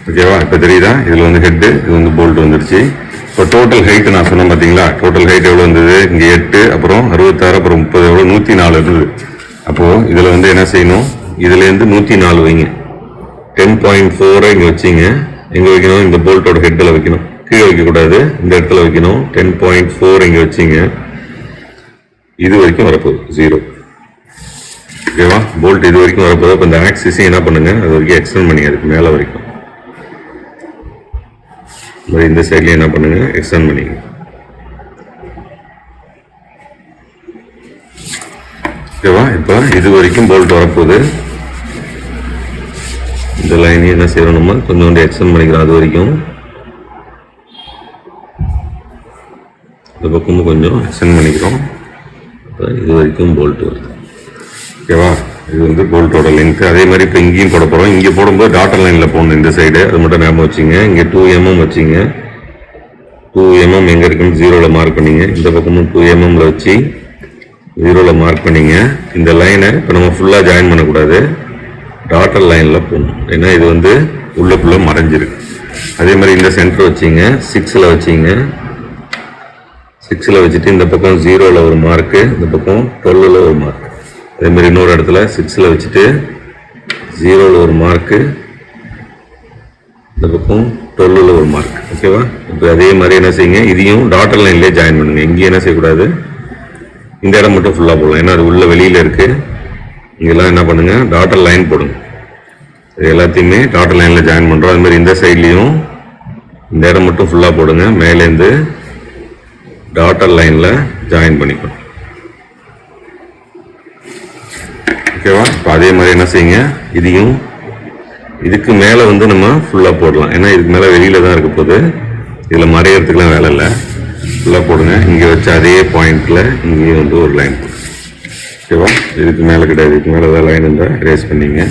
ஓகேவா? இப்போ தெரியுதா? இதில் வந்து ஹெட்டு, இது வந்து போல்ட் வந்துருச்சு. இப்போ டோட்டல் ஹைட்டு நான் சொன்னேன் பார்த்தீங்களா? டோட்டல் ஹைட் எவ்வளோ இருந்தது? இங்கே 8, அப்புறம் 66, அப்புறம் 30, எவ்வளோ 104 இருந்தது. அப்போது இதில் வந்து என்ன செய்யணும், இதுலேருந்து 104 வைங்க. 10.4 இங்கே வச்சிங்க. எங்கே வைக்கணும்? இந்த போல்ட்டோட ஹெட்டில் வைக்கணும். கீழே வைக்கக்கூடாது, இந்த இடத்துல வைக்கணும். 10.4 இங்கே வச்சிங்க. இது வரைக்கும் வரப்போகுது 0. ஓகேவா? போல்ட் இது வரைக்கும் வரப்போகுது. இப்போ இந்த ஆக்சிஸையும் என்ன பண்ணுங்க, அது வரைக்கும் எக்ஸ்டெண்ட் பண்ணிங்க, அதுக்கு மேலே வரைக்கும். இந்த சைட்லேயும் என்ன பண்ணுங்க, எக்ஸ்டெண்ட் பண்ணிங்க. ஓகேவா? இப்போ இது வரைக்கும் போல்ட் வரப்போகுது. இந்த லைனையும் என்ன செய்யறோம், நம்ம கொஞ்சோண்டு எக்ஸ்டெண்ட் பண்ணிக்கிறோம். அது வரைக்கும் இந்த பக்கமும் கொஞ்சம் எக்ஸ்டெண்ட் பண்ணிக்கிறோம். இது வரைக்கும் போல்ட் வருது. ஓகேவா? இது வந்து போல்ட்டோட லென்த். அதே மாதிரி இப்போ இங்கேயும் போட போகிறோம். இங்கே போடும்போது டாட்டர் லைனில் போடணும் இந்த சைடு. அது மட்டும் ஞாபகம் வச்சிங்க. இங்கே 2 mm வச்சிங்க. 2 mm எங்கே இருக்குன்னு 0ல் மார்க் பண்ணிங்க. இந்த பக்கமும் 2 mmல வச்சு 0ல் மார்க் பண்ணிங்க. இந்த லைனை இப்போ நம்ம ஃபுல்லாக ஜாயின் பண்ணக்கூடாது, டாட்டர் லைனில் போடணும். ஏன்னா இது வந்து உள்ளுக்குள்ளே மறைஞ்சிருக்கு. அதே மாதிரி இந்த சென்டர் வச்சிங்க, 6ல் வச்சிங்க. 6ல் வச்சுட்டு இந்த பக்கம் 0ல் ஒரு மார்க்கு, இந்த பக்கம் 12ல் ஒரு மார்க். அதே மாதிரி இன்னொரு இடத்துல 6ல் வச்சுட்டு 0ல் ஒரு மார்க்கு, இந்த பக்கம் 12ல் ஒரு மார்க். ஓகேவா? இப்போ அதே மாதிரி என்ன செய்யுங்க, இதையும் டாட்டர் லைன்லேயே ஜாயின் பண்ணுங்க. இங்கேயும் என்ன செய்யக்கூடாது, இந்த இடம் மட்டும் ஃபுல்லாக போடலாம். ஏன்னா அது உள்ள வெளியில் இருக்குது. இங்கெல்லாம் என்ன பண்ணுங்க, டாட்டர் லைன் போடுங்க. இது எல்லாத்தையுமே டாட்டர் லைனில் ஜாயின் பண்ணுறோம். அது மாதிரி இந்த சைட்லேயும் இந்த இடம் மட்டும் ஃபுல்லாக போடுங்க. மேலேருந்து டாட்டர் லைனில் ஜாயின் பண்ணிக்கணும். ஓகேவா? இப்போ அதே மாதிரி என்ன செய்யுங்க, இதையும் இதுக்கு மேலே வந்து நம்ம ஃபுல்லாக போடலாம். ஏன்னா இதுக்கு மேலே வெளியில் தான் இருக்க போகுது. இதில் மறையிறதுக்குலாம் வேலை இல்லை. ஃபுல்லாக போடுங்க. இங்கே வச்சு அதே பாயிண்டில் இங்கேயும் வந்து ஒரு லைன் போடுங்க. ஓகேவா? இதுக்கு மேலே கிடையாது, இதுக்கு மேலே ஏதாவது லைன் இருந்தால் ரேஸ் பண்ணிங்க.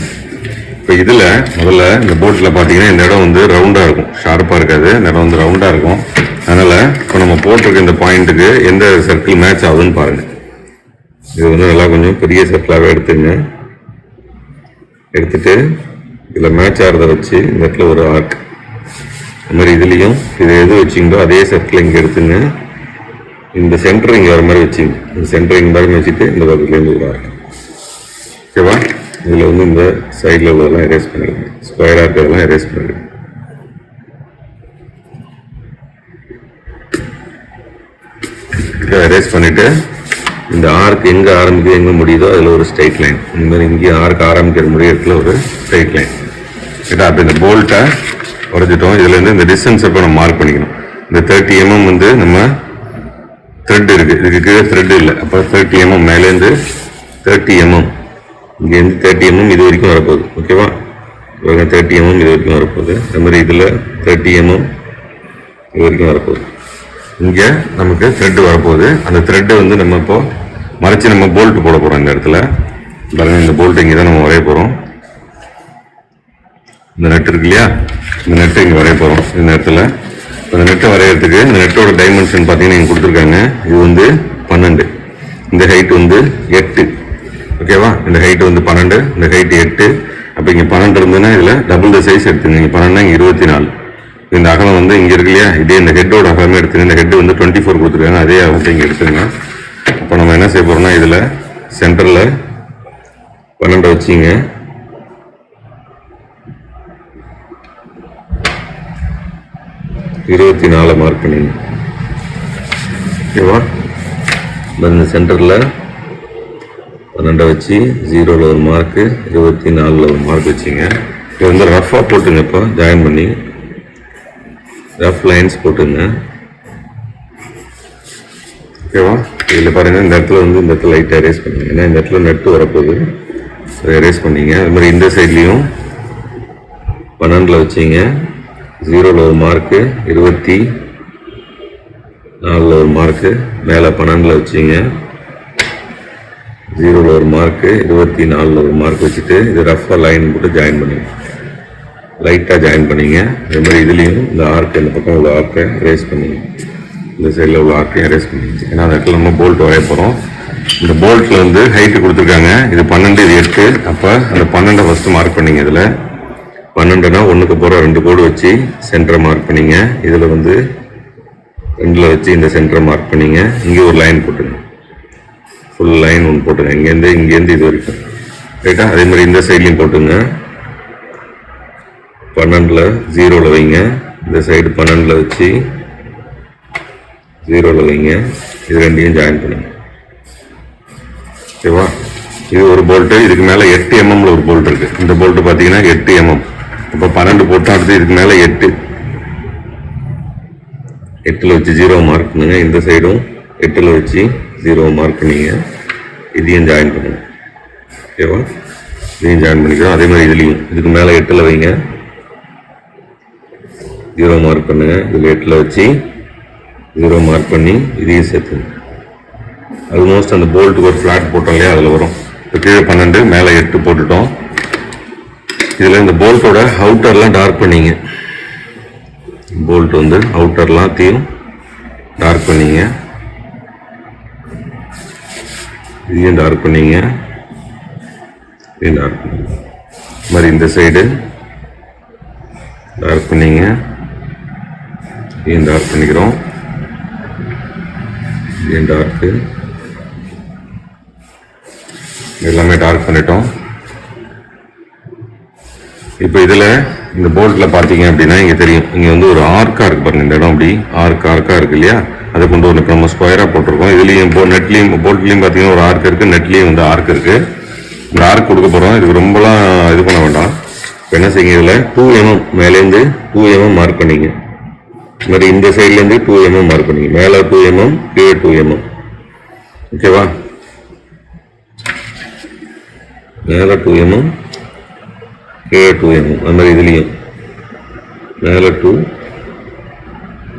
இப்போ இதில் முதல்ல இந்த போட்டில் பார்த்தீங்கன்னா இந்த இடம் வந்து ரவுண்டாக இருக்கும், ஷார்ப்பாக இருக்காது. இந்த இடம் வந்து ரவுண்டாக இருக்கும். அதனால் இப்போ நம்ம போட்டிருக்க இந்த பாயிண்ட்டுக்கு எந்த சர்க்கிள் மேட்ச் ஆகுதுன்னு பாருங்கள். இது வந்து நல்லா கொஞ்சம் பெரிய சர்க்கிளாகவே எடுத்துங்க. எடுத்துட்டு இதில் மேட்ச் ஆகிறத வச்சு இந்த இடத்துல ஒரு ஆர்க், அது மாதிரி இதுலேயும் இதை எது வச்சிங்களோ அதே சர்க்கிள் இங்கே எடுத்துங்க. இந்த சென்டர் இங்கே வர மாதிரி வச்சுங்க. இந்த சென்டர் இங்கே மாதிரி வச்சுட்டு இந்த பக்கத்துலேருந்து ஒரு ஆர்க். ஓகேவா? இதில் வந்து இந்த சைடில் உள்ளதெல்லாம் எரேஸ் பண்ணிடுங்க. ஸ்கொயராக இருக்கிறதெல்லாம் எரேஸ் பண்ணிடுங்க. எரேஸ் பண்ணிவிட்டு இந்த ஆர்க் எங்கே ஆரம்பிக்குது எங்கே முடியுதோ அதில் ஒரு ஸ்ட்ரைட் லைன். இந்த மாதிரி இங்கேயும் ஆர்க் ஆரம்பிக்கிற முடியறதுல ஒரு ஸ்ட்ரைட் லைன். கேட்டா அப்போ இந்த போல்ட்டை உடைச்சிட்டோம். இதுலேருந்து இந்த டிஸ்டன்ஸை இப்போ நம்ம மார்க் பண்ணிக்கணும். இந்த 30 mm வந்து நம்ம த்ரெட் இருக்குது, இதுக்கு கீழே த்ரெட் இல்லை. அப்போ 30 mm மேலேருந்து 30 mm, இங்கேருந்து 30 mm இது வரைக்கும் வரப்போகுது. ஓகேவா? 30 mm இது வரைக்கும் வரப்போகுது. அது மாதிரி இதில் 30 mm இது வரைக்கும் வரப்போகுது. இங்கே நமக்கு த்ரெட்டு வரப்போகுது. அந்த த்ரெட்டு வந்து நம்ம இப்போ மறைச்சி நம்ம போல்ட் போட போகிறோம். இந்த இடத்துல பாருங்கள், இந்த போல்ட் இங்கே தான் நம்ம வரைய போகிறோம். இந்த நெட் இருக்கு இல்லையா, இந்த நெட்டை இங்கே வரைய போகிறோம். இந்த நேரத்தில் இந்த நெட்டை வரைகிறதுக்கு இந்த நெட்டோட டைமென்ஷன் பார்த்தீங்கன்னா இங்கே கொடுத்துருக்காங்க. இது வந்து 12, இந்த ஹைட் வந்து 8. ஓகேவா, இந்த ஹைட் வந்து 12, இந்த ஹைட் 8. அப்போ இங்கே 12 இருந்ததுன்னா இதில் டபுள் த சைஸ் எடுத்துங்க. இங்கே 12 இங்கே 24. இந்த அகலம் வந்து இங்கே இருக்கு இல்லையா, இதே இந்த ஹெட்டோட அகலமே எடுத்துங்க. இந்த ஹெட் வந்து 24 கொடுத்துருக்காங்க, அதே அகலத்தை இங்கே எடுத்துங்க. அப்போ நம்ம என்ன செய்ய போகிறோம்னா இதில் சென்டரில் 12 வச்சிங்க. இருபத்தி 4 மார்க் பண்ணிங்க. ஓகேவா, இந்த சென்டரில் 12 வச்சு 0ல் ஒரு மார்க்கு, 24ல் ஒரு மார்க் வச்சுங்க. இது வந்து ரஃபாக போட்டுங்க. இப்போ ஜாயின் பண்ணி ரஃப் லைன்ஸ் போட்டுங்க. ஓகேவா, இதில் பாருங்கள் இந்த இடத்துல வந்து இந்த இடத்துல லைட்டாக எரேஸ் பண்ணுங்க. ஏன்னா இந்த இடத்துல நெட்டு வரப்போகுது, அதை எரேஸ் பண்ணிங்க. அது மாதிரி இந்த சைட்லேயும் 12ல் வச்சிங்க. 0ல் ஒரு மார்க்கு, 24ல் ஒரு மார்க்கு, மேலே 12ல் வச்சிங்க. 0ல் ஒரு மார்க்கு, 24ல் ஒரு மார்க் வச்சுட்டு இது ரஃபாக லைன் போட்டு ஜாயின் பண்ணிங்க. லைட்டாக ஜாயின் பண்ணிங்க. அதே மாதிரி இதுலேயும் இந்த ஆர்க்கு, இந்த பக்கம் உள்ள ஆர்க்கை எரேஸ் பண்ணிங்க. இந்த சைடில் உள்ள ஆர்க்கையும் எரேஸ் பண்ணிங்க. ஏன்னா அந்த இடத்துல நம்ம போல்ட் வரைய போகிறோம். இந்த போல்ட்டில் வந்து ஹைட்டு கொடுத்துருக்காங்க. இது 12, இது 8. அப்போ அந்த 12 ஃபஸ்ட்டு மார்க் பண்ணிங்க. இதில் 12னா 1க்கு போகிற 2 கோடு வச்சு சென்டரை மார்க் பண்ணிங்க. இதில் வந்து 2ல் வச்சு இந்த சென்டரை மார்க் பண்ணிங்க. இங்கே ஒரு லைன் போட்டுங்க, ஃபுல் லைன் ஒன்று போட்டுங்க. இங்கேருந்து இது வரைக்கும் ரைட்டா. அதே மாதிரி இந்த சைட்லையும் போட்டுங்க. 12ல் 0ல் வைங்க. இந்த சைடு 12ல் வச்சு 0ல் வைங்க. இது ரெண்டையும் ஜாயின் பண்ணுங்க. ஓகேவா, இது ஒரு போல்ட்டு. இதுக்கு மேலே 8 mm ஒரு போல்ட் இருக்கு. இந்த போல்ட்டு பார்த்தீங்கன்னா 8 mm. இப்போ 12 போட்டு அடுத்து இதுக்கு மேலே 8ல் வச்சு 0 மார்க் பண்ணுங்க. இந்த சைடும் 8ல் வச்சு 0 மார்க் பண்ணிங்க. இதையும் ஜாயின் பண்ணுங்க. ஓகேவா, இதையும் ஜாயின் பண்ணிக்கிறோம். அதே மாதிரி இதுலேயும் இதுக்கு மேலே 8ல் வைங்க. 0 மார்க் பண்ணுங்க. இதில் 8ல் வச்சு 0 மார்க் பண்ணி இதையும் சேர்த்துங்க. ஆல்மோஸ்ட் அந்த போல்ட்டுக்கு ஒரு ஃப்ளாட் போட்டோம் இல்லையா, அதில் வரும். இப்போ கீழே 12, மேலே 8 போட்டுட்டோம். இதில் இந்த போல்ட்டோட அவுட்டர்லாம் டார்க் பண்ணிங்க. போல்ட் வந்து அவுட்டர்லாத்தையும் டார்க் பண்ணிங்க. இதையும் டார்க் பண்ணிங்க. இதையும் டார்க் பண்ணிங்க. இது மாதிரி இந்த சைடு டார்க் பண்ணிங்க. இதையும் டார்க் பண்ணிக்கிறோம். இதையும் டார்க்கு எல்லாமே டார்க் பண்ணிட்டோம். இப்போ இதில் இந்த போல்ட்டில் பார்த்தீங்க அப்படின்னா இங்கே தெரியும், இங்கே வந்து ஒரு ஆர்க்காக இருக்குது பாருங்கள். இந்த இடம் அப்படி ஆர்க்காக இருக்குது இல்லையா, அதை கொண்டு வந்து இப்போ நம்ம ஸ்கொயராக போட்டிருக்கோம். இதுலேயும் நெட்லேயும் போல்ட்லேயும் பார்த்தீங்கன்னா ஒரு ஆர்க் இருக்குது, நெட்லேயும் வந்து ஆர்க் இருக்குது. இந்த ஆர்க் கொடுக்க போகிறோம். இதுக்கு ரொம்பலாம் இது பண்ண வேண்டாம். இப்போ என்ன செய்யுங்க, இதில் 2 mm மேலேருந்து 2 mm மார்க் பண்ணிங்க. இது மாதிரி இந்த சைட்லேருந்து 2 mm மார்க் பண்ணிங்க. மேலே 2 mm, கீழே 2 mm. ஓகேவா, மேலே 2 mm, கீழே 2 mm. அது மாதிரி இதுலேயும் மேலே 2,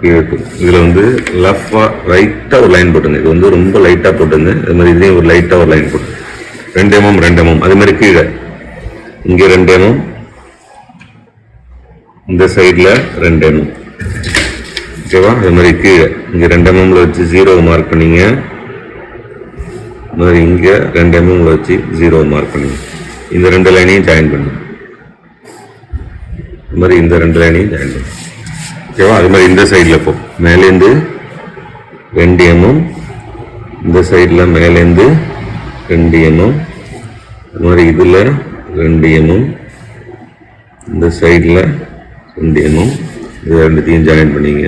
கீழே 2. இதில் வந்து லெஃப்டாக ரைட்டாக ஒரு லைன் போட்டுங்க. இது வந்து ரொம்ப லைட்டாக போட்டுங்க. அது மாதிரி இதுலேயும் ஒரு லைட்டாக ஒரு லைன் போட்டு 2 mm 2 mm. அதே மாதிரி கீழே இங்கே 2 mm, இந்த சைடில் 2 mm. ஓகேவா, அது மாதிரி கீழே இங்கே 2 mm வச்சு 0 மார்க் பண்ணிங்க. அது மாதிரி இங்கே 2 mm வச்சு 0 மார்க் பண்ணிங்க. இந்த 2 லைனையும் ஜாயின் பண்ணுங்க. அது மாதிரி இந்த 2 லைனையும் ஜாயின் பண்ணுங்க. ஓகேவா, அது மாதிரி இந்த சைடில் இப்போ மேலேருந்து 2 mm, இந்த சைடில் மேலேருந்து 2 mm, அது மாதிரி இதில் 2 mm, இந்த சைடில் 2 mm. இது ரெண்டுத்தையும் ஜாயின் பண்ணிங்க.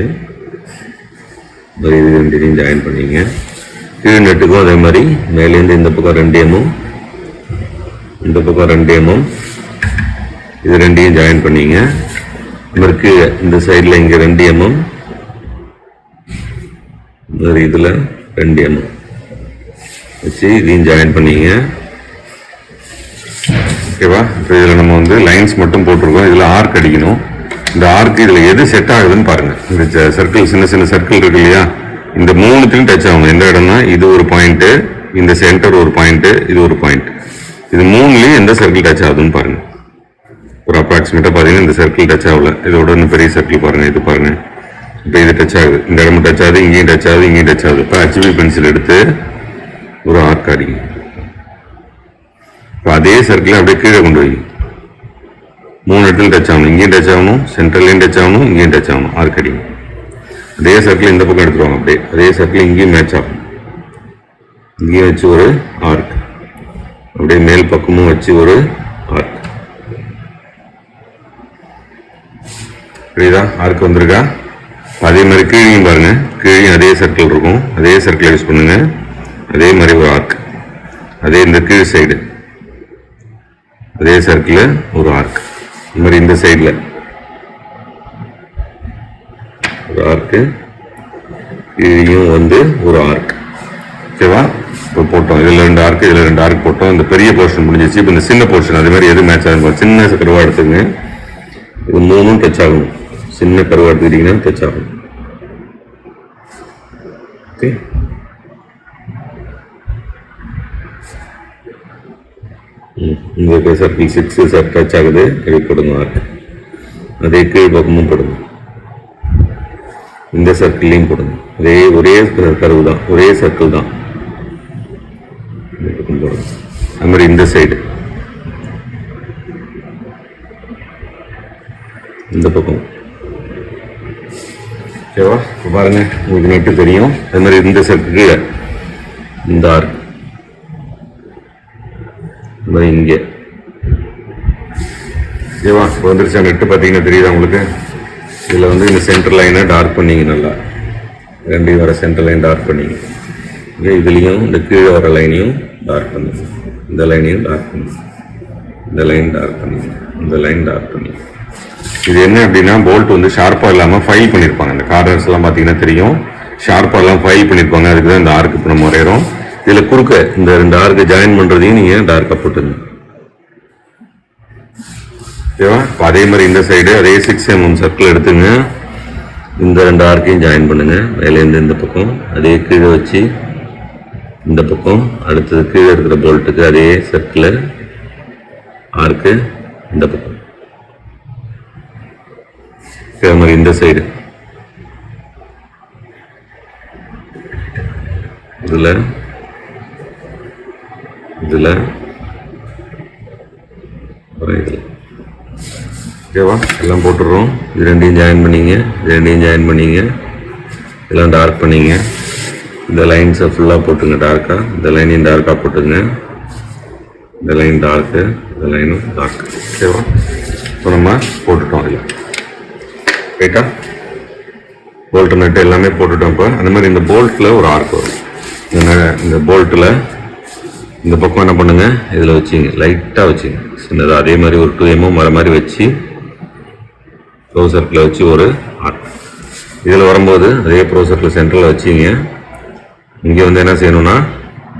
இது ரெண்டுத்தையும் ஜாயின் பண்ணிங்க. கீழ் நெட்டுக்கும் அதே மாதிரி மேலேருந்து இந்த பக்கம் 2 mm, இந்த பக்கம் 2 mm, இது ரெண்டையும் ஜாயின் பண்ணிங்க. இதற்கு இந்த சைடில் இங்கே 2 mm, இதில் 2 mm வச்சு இதையும் ஜாயின் பண்ணிங்க. ஓகேவா, இப்போ இதில் நம்ம வந்து லைன்ஸ் மட்டும் போட்டிருக்கோம். இதில் ஆர்க் அடிக்கணும். இந்த ஆர்க்கு இதில் எது செட் ஆகுதுன்னு பாருங்கள். இந்த சர்க்கிள், சின்ன சின்ன சர்க்கிள் இருக்கு இல்லையா, இந்த 3த்துலையும் டச் ஆகும். எந்த இடம்னா இது ஒரு பாயிண்ட்டு, இந்த சென்டர் ஒரு பாயிண்ட்டு, இது ஒரு பாயிண்ட். இது 3லையும் எந்த சர்க்கிள் டச் ஆகுதுன்னு பாருங்கள். ஒரு அப்ராக்சிமேட்டாக பார்த்தீங்கன்னா இந்த சர்க்கிள் டச் ஆகல. இதோட இன்னும் பெரிய சர்க்கிள் பாருங்கள், இது பாருங்கள். இப்போ இது டச் ஆகுது, இந்த இடமும் டச் ஆகுது, இங்கேயும் டச் ஆகுது, இங்கேயும் டச் ஆகுது. இப்போ HB பென்சில் எடுத்து ஒரு ஆர்க் அடிங்க. இப்போ அதே சர்க்கிளை அப்படியே கீழே கொண்டு வை. 3 இடத்துல டச் ஆகணும், இங்கேயும் டச் ஆகணும், சென்ட்ரல்லையும் டச் ஆகணும், இங்கேயும் டச் ஆகணும். ஆர்க் அடிங்க. அதே சர்க்கிள் இந்த பக்கம் எடுத்துருவாங்க, அப்படியே அதே சர்க்கிள் இங்கேயும் மேட்ச் ஆகும். இங்கேயும் வச்சு ஒரு ஆர்க், அப்படியே மேல் பக்கமும் வச்சு ஒரு ஆர்க். புரியுதா? ஆர்க் வந்திருக்கா? அதே மாதிரி கீழையும் பாருங்க, கீழையும் அதே சர்க்கிள் இருக்கும், அதே சர்க்கிள் யூஸ் பண்ணுங்க. அதே மாதிரி ஒரு ஆர்க், அதே இந்த கீழ் சைடு அதே சர்க்கிள் ஒரு ஆர்க். இந்த மாதிரி இந்த சைடில் ஒரு ஆர்க்கு, கீழையும் வந்து ஒரு ஆர்க். ஓகேவா? இப்போ போட்டோம், இதில் 2 ஆர்க்கு, இதில் 2 ஆர்க் போட்டோம். இந்த பெரிய போர்ஷன் முடிஞ்சிச்சு. இப்போ இந்த சின்ன போர்ஷன் அதே மாதிரி எது மேட்ச் ஆகும்? சின்ன கருவா எடுத்துங்க. இது 3ம் டச் ஆகும். சின்ன கருவா எடுத்துக்கிட்டீங்கன்னா டச் ஆகும். ஓகே, இந்த சர்க்கிள் 6 டச் ஆகுது, இது போடுங்க ஆர்க். அதே கீழ் பக்கமும் போடுங்க, இந்த சர்க்கிள்லையும் போடுங்க. ஒரே கருவு தான், ஒரே சர்க்கிள் தான். அது மாதிரி இந்த சைடு, இந்த பக்கம். ஓகேவா? இப்போ பாருங்க, உங்களுக்கு நெட்டு தெரியும். அது மாதிரி இந்த சர்க்கிள் கீழே இந்த ஆர்க், இங்கே. ஓகேவா? இப்போ வந்துருச்சா நெட்டு? பார்த்தீங்கன்னா தெரியுதா உங்களுக்கு? இதில் வந்து இந்த சென்டர் லைனை டார்க் பண்ணிங்க, நல்லா 2 வர சென்டர் லைன் டார்க் பண்ணிங்க. ஓகே, இதுலேயும் இந்த கீழே வர லைனையும் டார்க் பண்ணுங்க, இந்த லைனையும் டார்க் பண்ணுங்க, இந்த லைன் டார்க் பண்ணிங்க, இந்த லைன் டார்க் பண்ணிங்க. இது என்ன அப்படின்னா, போல்ட் வந்து ஷார்ப்பாக இல்லாமல் ஃபைல் பண்ணியிருப்பாங்க. இந்த கார்னர்ஸ் எல்லாம் பார்த்தீங்கன்னா தெரியும், ஷார்ப்பாக எல்லாம் ஃபைல் பண்ணியிருப்பாங்க. அதுக்கு தான் இந்த ஆர்க்கு இப்போ நம்ம வரைகிறோம். இதில் குறுக்க இந்த 2 ஆர்க்கு ஜாயின் பண்ணுறதையும் நீங்கள் டார்க்காக போட்டுங்க. ஓகேவா? இப்போ அதே மாதிரி இந்த சைடு அதே 6 mm சர்க்கிள் எடுத்துங்க. இந்த 2 ஆர்க்கையும் ஜாயின் பண்ணுங்க. மேலேருந்து இந்த பக்கம் அதே கீழே வச்சு இந்த பக்கம், அடுத்தது கீழே இருக்கிற போல்ட்டுக்கு அதே சர்க்கிள் ஆர்க்கு இந்த பக்கம். அதே மாதிரி இந்த சைடு இதில் இதில் இதில். ஓகேவா? எல்லாம் போட்டுடுறோம். இது 2யும் ஜாயின் பண்ணிங்க, இது 2யும் ஜாயின் பண்ணிங்க, இதெல்லாம் டார்க் பண்ணிங்க. இந்த லைன்ஸை ஃபுல்லாக போட்டுங்க டார்க்காக, இந்த லைனையும் டார்க்காக போட்டுங்க, இந்த லைன் டார்க்கு, இந்த லைனும் டார்க். ஓகேவா? இப்போ நம்ம போட்டுட்டோம். இல்லை ரைட்டா? போல்ட்டு நட்டு எல்லாமே போட்டுட்டோம். இப்போ அந்த மாதிரி இந்த போல்ட்டில் ஒரு ஆர்க் வரும். இந்த போல்ட்டில் இந்த பக்கம் என்ன பண்ணுங்க, இதில் வச்சுங்க, லைட்டாக வச்சுங்க, சின்னதாக. அதே மாதிரி ஒரு 2 mm வர மாதிரி வச்சு ப்ரோ சர்க்கிளில் வச்சு ஒரு ஆர்க். இதில் வரும்போது அதே ப்ரோ சர்க்கிள் சென்டரில் வச்சிங்க. இங்கே வந்து என்ன செய்யணும்னா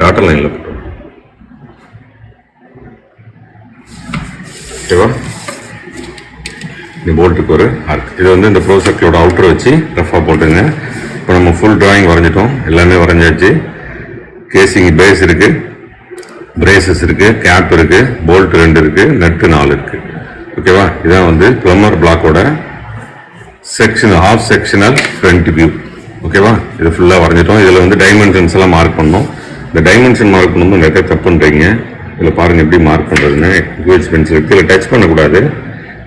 டாட்டர் லைனில் போட்டோம். ஓகேவா? இந்த போல்ட்டுக்கு ஒரு ஆர்க். இது வந்து இந்த ப்ரோ சர்க்கிளோட அவுட்டர் வச்சு ரஃபாக போட்டுங்க. இப்போ நம்ம ஃபுல் டிராயிங் வரைஞ்சிட்டோம், எல்லாமே வரைஞ்சாச்சு. கேசிங் பேஸ் இருக்குது, பிரேசஸ் இருக்குது, கேப் இருக்குது, போல்ட் 2 இருக்குது, நட்டு 4 இருக்குது. ஓகேவா? இதான் வந்து பிளம்மர் பிளாக்கோட ஹாஃப் செக்ஷனல் ஃப்ரண்ட் வியூ. ஓகேவா? இது ஃபுல்லாக வரைஞ்சிட்டோம். இதில் வந்து டைமென்ஷன்ஸ் எல்லாம் மார்க் பண்ணோம். இந்த டைமென்ஷன் மார்க் பண்ணும்போது நிறைய தப்பு பண்ணுறீங்க. இதில் பாருங்கள் எப்படி மார்க் பண்ணுறதுன்னு. QH பென்சில் எடுத்து இதில் டச் பண்ணக்கூடாது.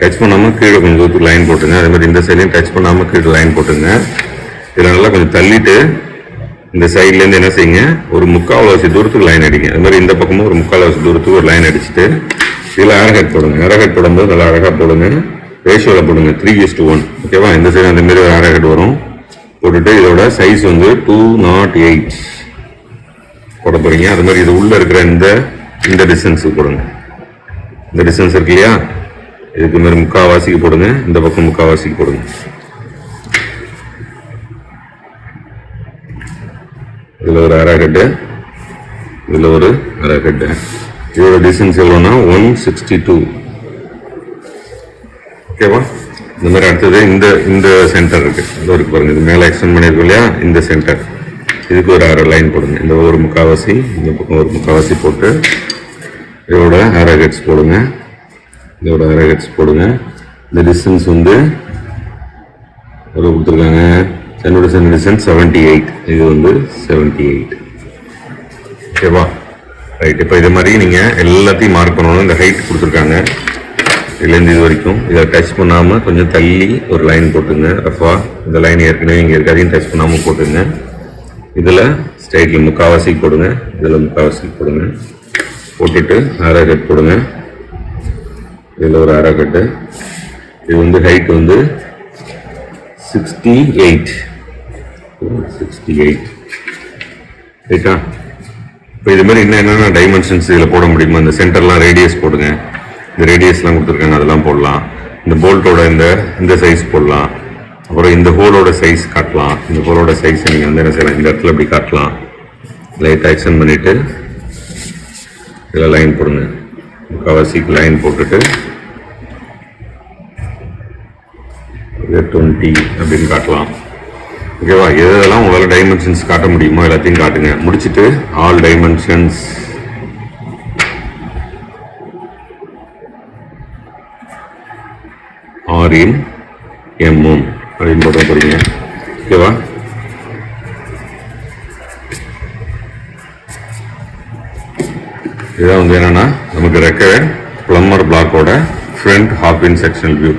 டச் பண்ணாமல் கீழே கொஞ்சம் தூரத்துக்கு லைன் போட்டுங்க. அதே மாதிரி இந்த சைட்லையும் டச் பண்ணாமல் கீழே லைன் போட்டுங்க. இதில் நல்லா கொஞ்சம் தள்ளிட்டு இந்த சைட்லேருந்து என்ன செய்யுங்க, ஒரு 3/4 தூரத்துக்கு லைன் அடிங்க. அது மாதிரி இந்த பக்கமும் ஒரு 3/4 தூரத்துக்கு ஒரு லைன் அடிச்சுட்டு இதில் அரகட் போடுங்க. அரகட் போடும்போது நல்லா அழகாக போடுங்க. ரேஷியோவில் போடுங்க 3:1. ஓகேவா? இந்த சைடு அந்த மாரி ஒரு அரகட் வரும். போட்டுட்டு இதோட சைஸ் வந்து 208 போட போகிறீங்க. அது மாதிரி இது உள்ளே இருக்கிற இந்த டிஸ்டன்ஸுக்கு போடுங்க. இந்த டிஸ்டன்ஸ் இருக்கு இல்லையா, இதுக்கு மாதிரி 3/4 போடுங்க. இந்த பக்கம் 3/4 போடுங்க. இதில் ஒரு அரகட்டு, இதில் ஒரு அரகட்டு. இதோட டிஸ்டன்ஸ் எவ்வளோன்னா 162. ஓகேவா? இந்த மாதிரி அடுத்தது இந்த சென்டர் இருக்குது, அது இருக்கு பாருங்கள். இது மேலே எக்ஸ்டெண்ட் பண்ணியிருக்கோம் இல்லையா, இந்த சென்டர், இதுக்கு ஒரு அரை லைன் போடுங்க. இந்த ஒரு 3/4, இந்த பக்கம் ஒரு 3/4 போட்டு இதோட அரகட்ஸ் போடுங்க. இதோட அரை ஹெட்ஸ் போடுங்க. இந்த டிஸ்டன்ஸ் வந்து எவ்வளோ கொடுத்துருக்காங்க, சென்டர் டு சென்டர் டிஸ்டன்ஸ் 78, இது வந்து 78. ஓகேவா? ரைட். இப்போ இது மாதிரி நீங்கள் எல்லாத்தையும் மார்க் பண்ணணும். இந்த ஹைட் கொடுத்துருக்காங்க, இதுலேருந்து இது வரைக்கும். இதை டச் பண்ணாமல் கொஞ்சம் தள்ளி ஒரு லைன் போட்டுங்க ரஃபா. இந்த லைன் ஏற்கனவே இங்கே இருக்க, அதையும் டச் பண்ணாமல் போட்டுங்க. இதில் ஸ்ட்ரைட்டில் முக்கால்வாசி போடுங்க, இதில் முக்கால்வாசி போடுங்க. போட்டுட்டு அரை கட் போடுங்க. இதில் ஒரு அரை கட்டு. இது வந்து ஹைட் வந்து 68. ரைட்டா? இப்போ இது மாதிரி இன்னும் என்னென்ன டைமென்ஷன்ஸ் இதில் போட முடியுமோ, இந்த சென்டர்லாம் ரேடியஸ் போடுங்க. இந்த ரேடியஸ்லாம் கொடுத்துருக்காங்க, அதெல்லாம் போடலாம். இந்த போல்ட்டோட இந்த சைஸ் போடலாம். அப்புறம் இந்த ஹோலோட சைஸ் காட்டலாம். இந்த ஹோலோட சைஸ் நீங்கள் வந்து என்ன செய்யலாம், இந்த இடத்துல இப்படி காட்டலாம். லைட்டாக எக்ஸ்டெண்ட் பண்ணிவிட்டு இதில் லைன் போடுங்க. முக்கால்வாசிக்கு லைன் போட்டுட்டு இது 20 அப்படின்னு காட்டலாம். ஓகேவா? எதெல்லாம் உங்களால் டைமென்ஷன்ஸ் காட்ட முடியுமோ எல்லாத்தையும் காட்டுங்க. முடிச்சுட்டு ஆல் டைமென்ஷன்ஸ் ஆர் இன் எம்எம் அப்படின்னு போட போறீங்க. ஓகேவா? இதான் வந்து என்னன்னா நமக்கு ரெக்க பிளம்மர் பிளாக்கோட ஃப்ரண்ட் ஹாஃப் இன் செக்ஷனல் வியூ.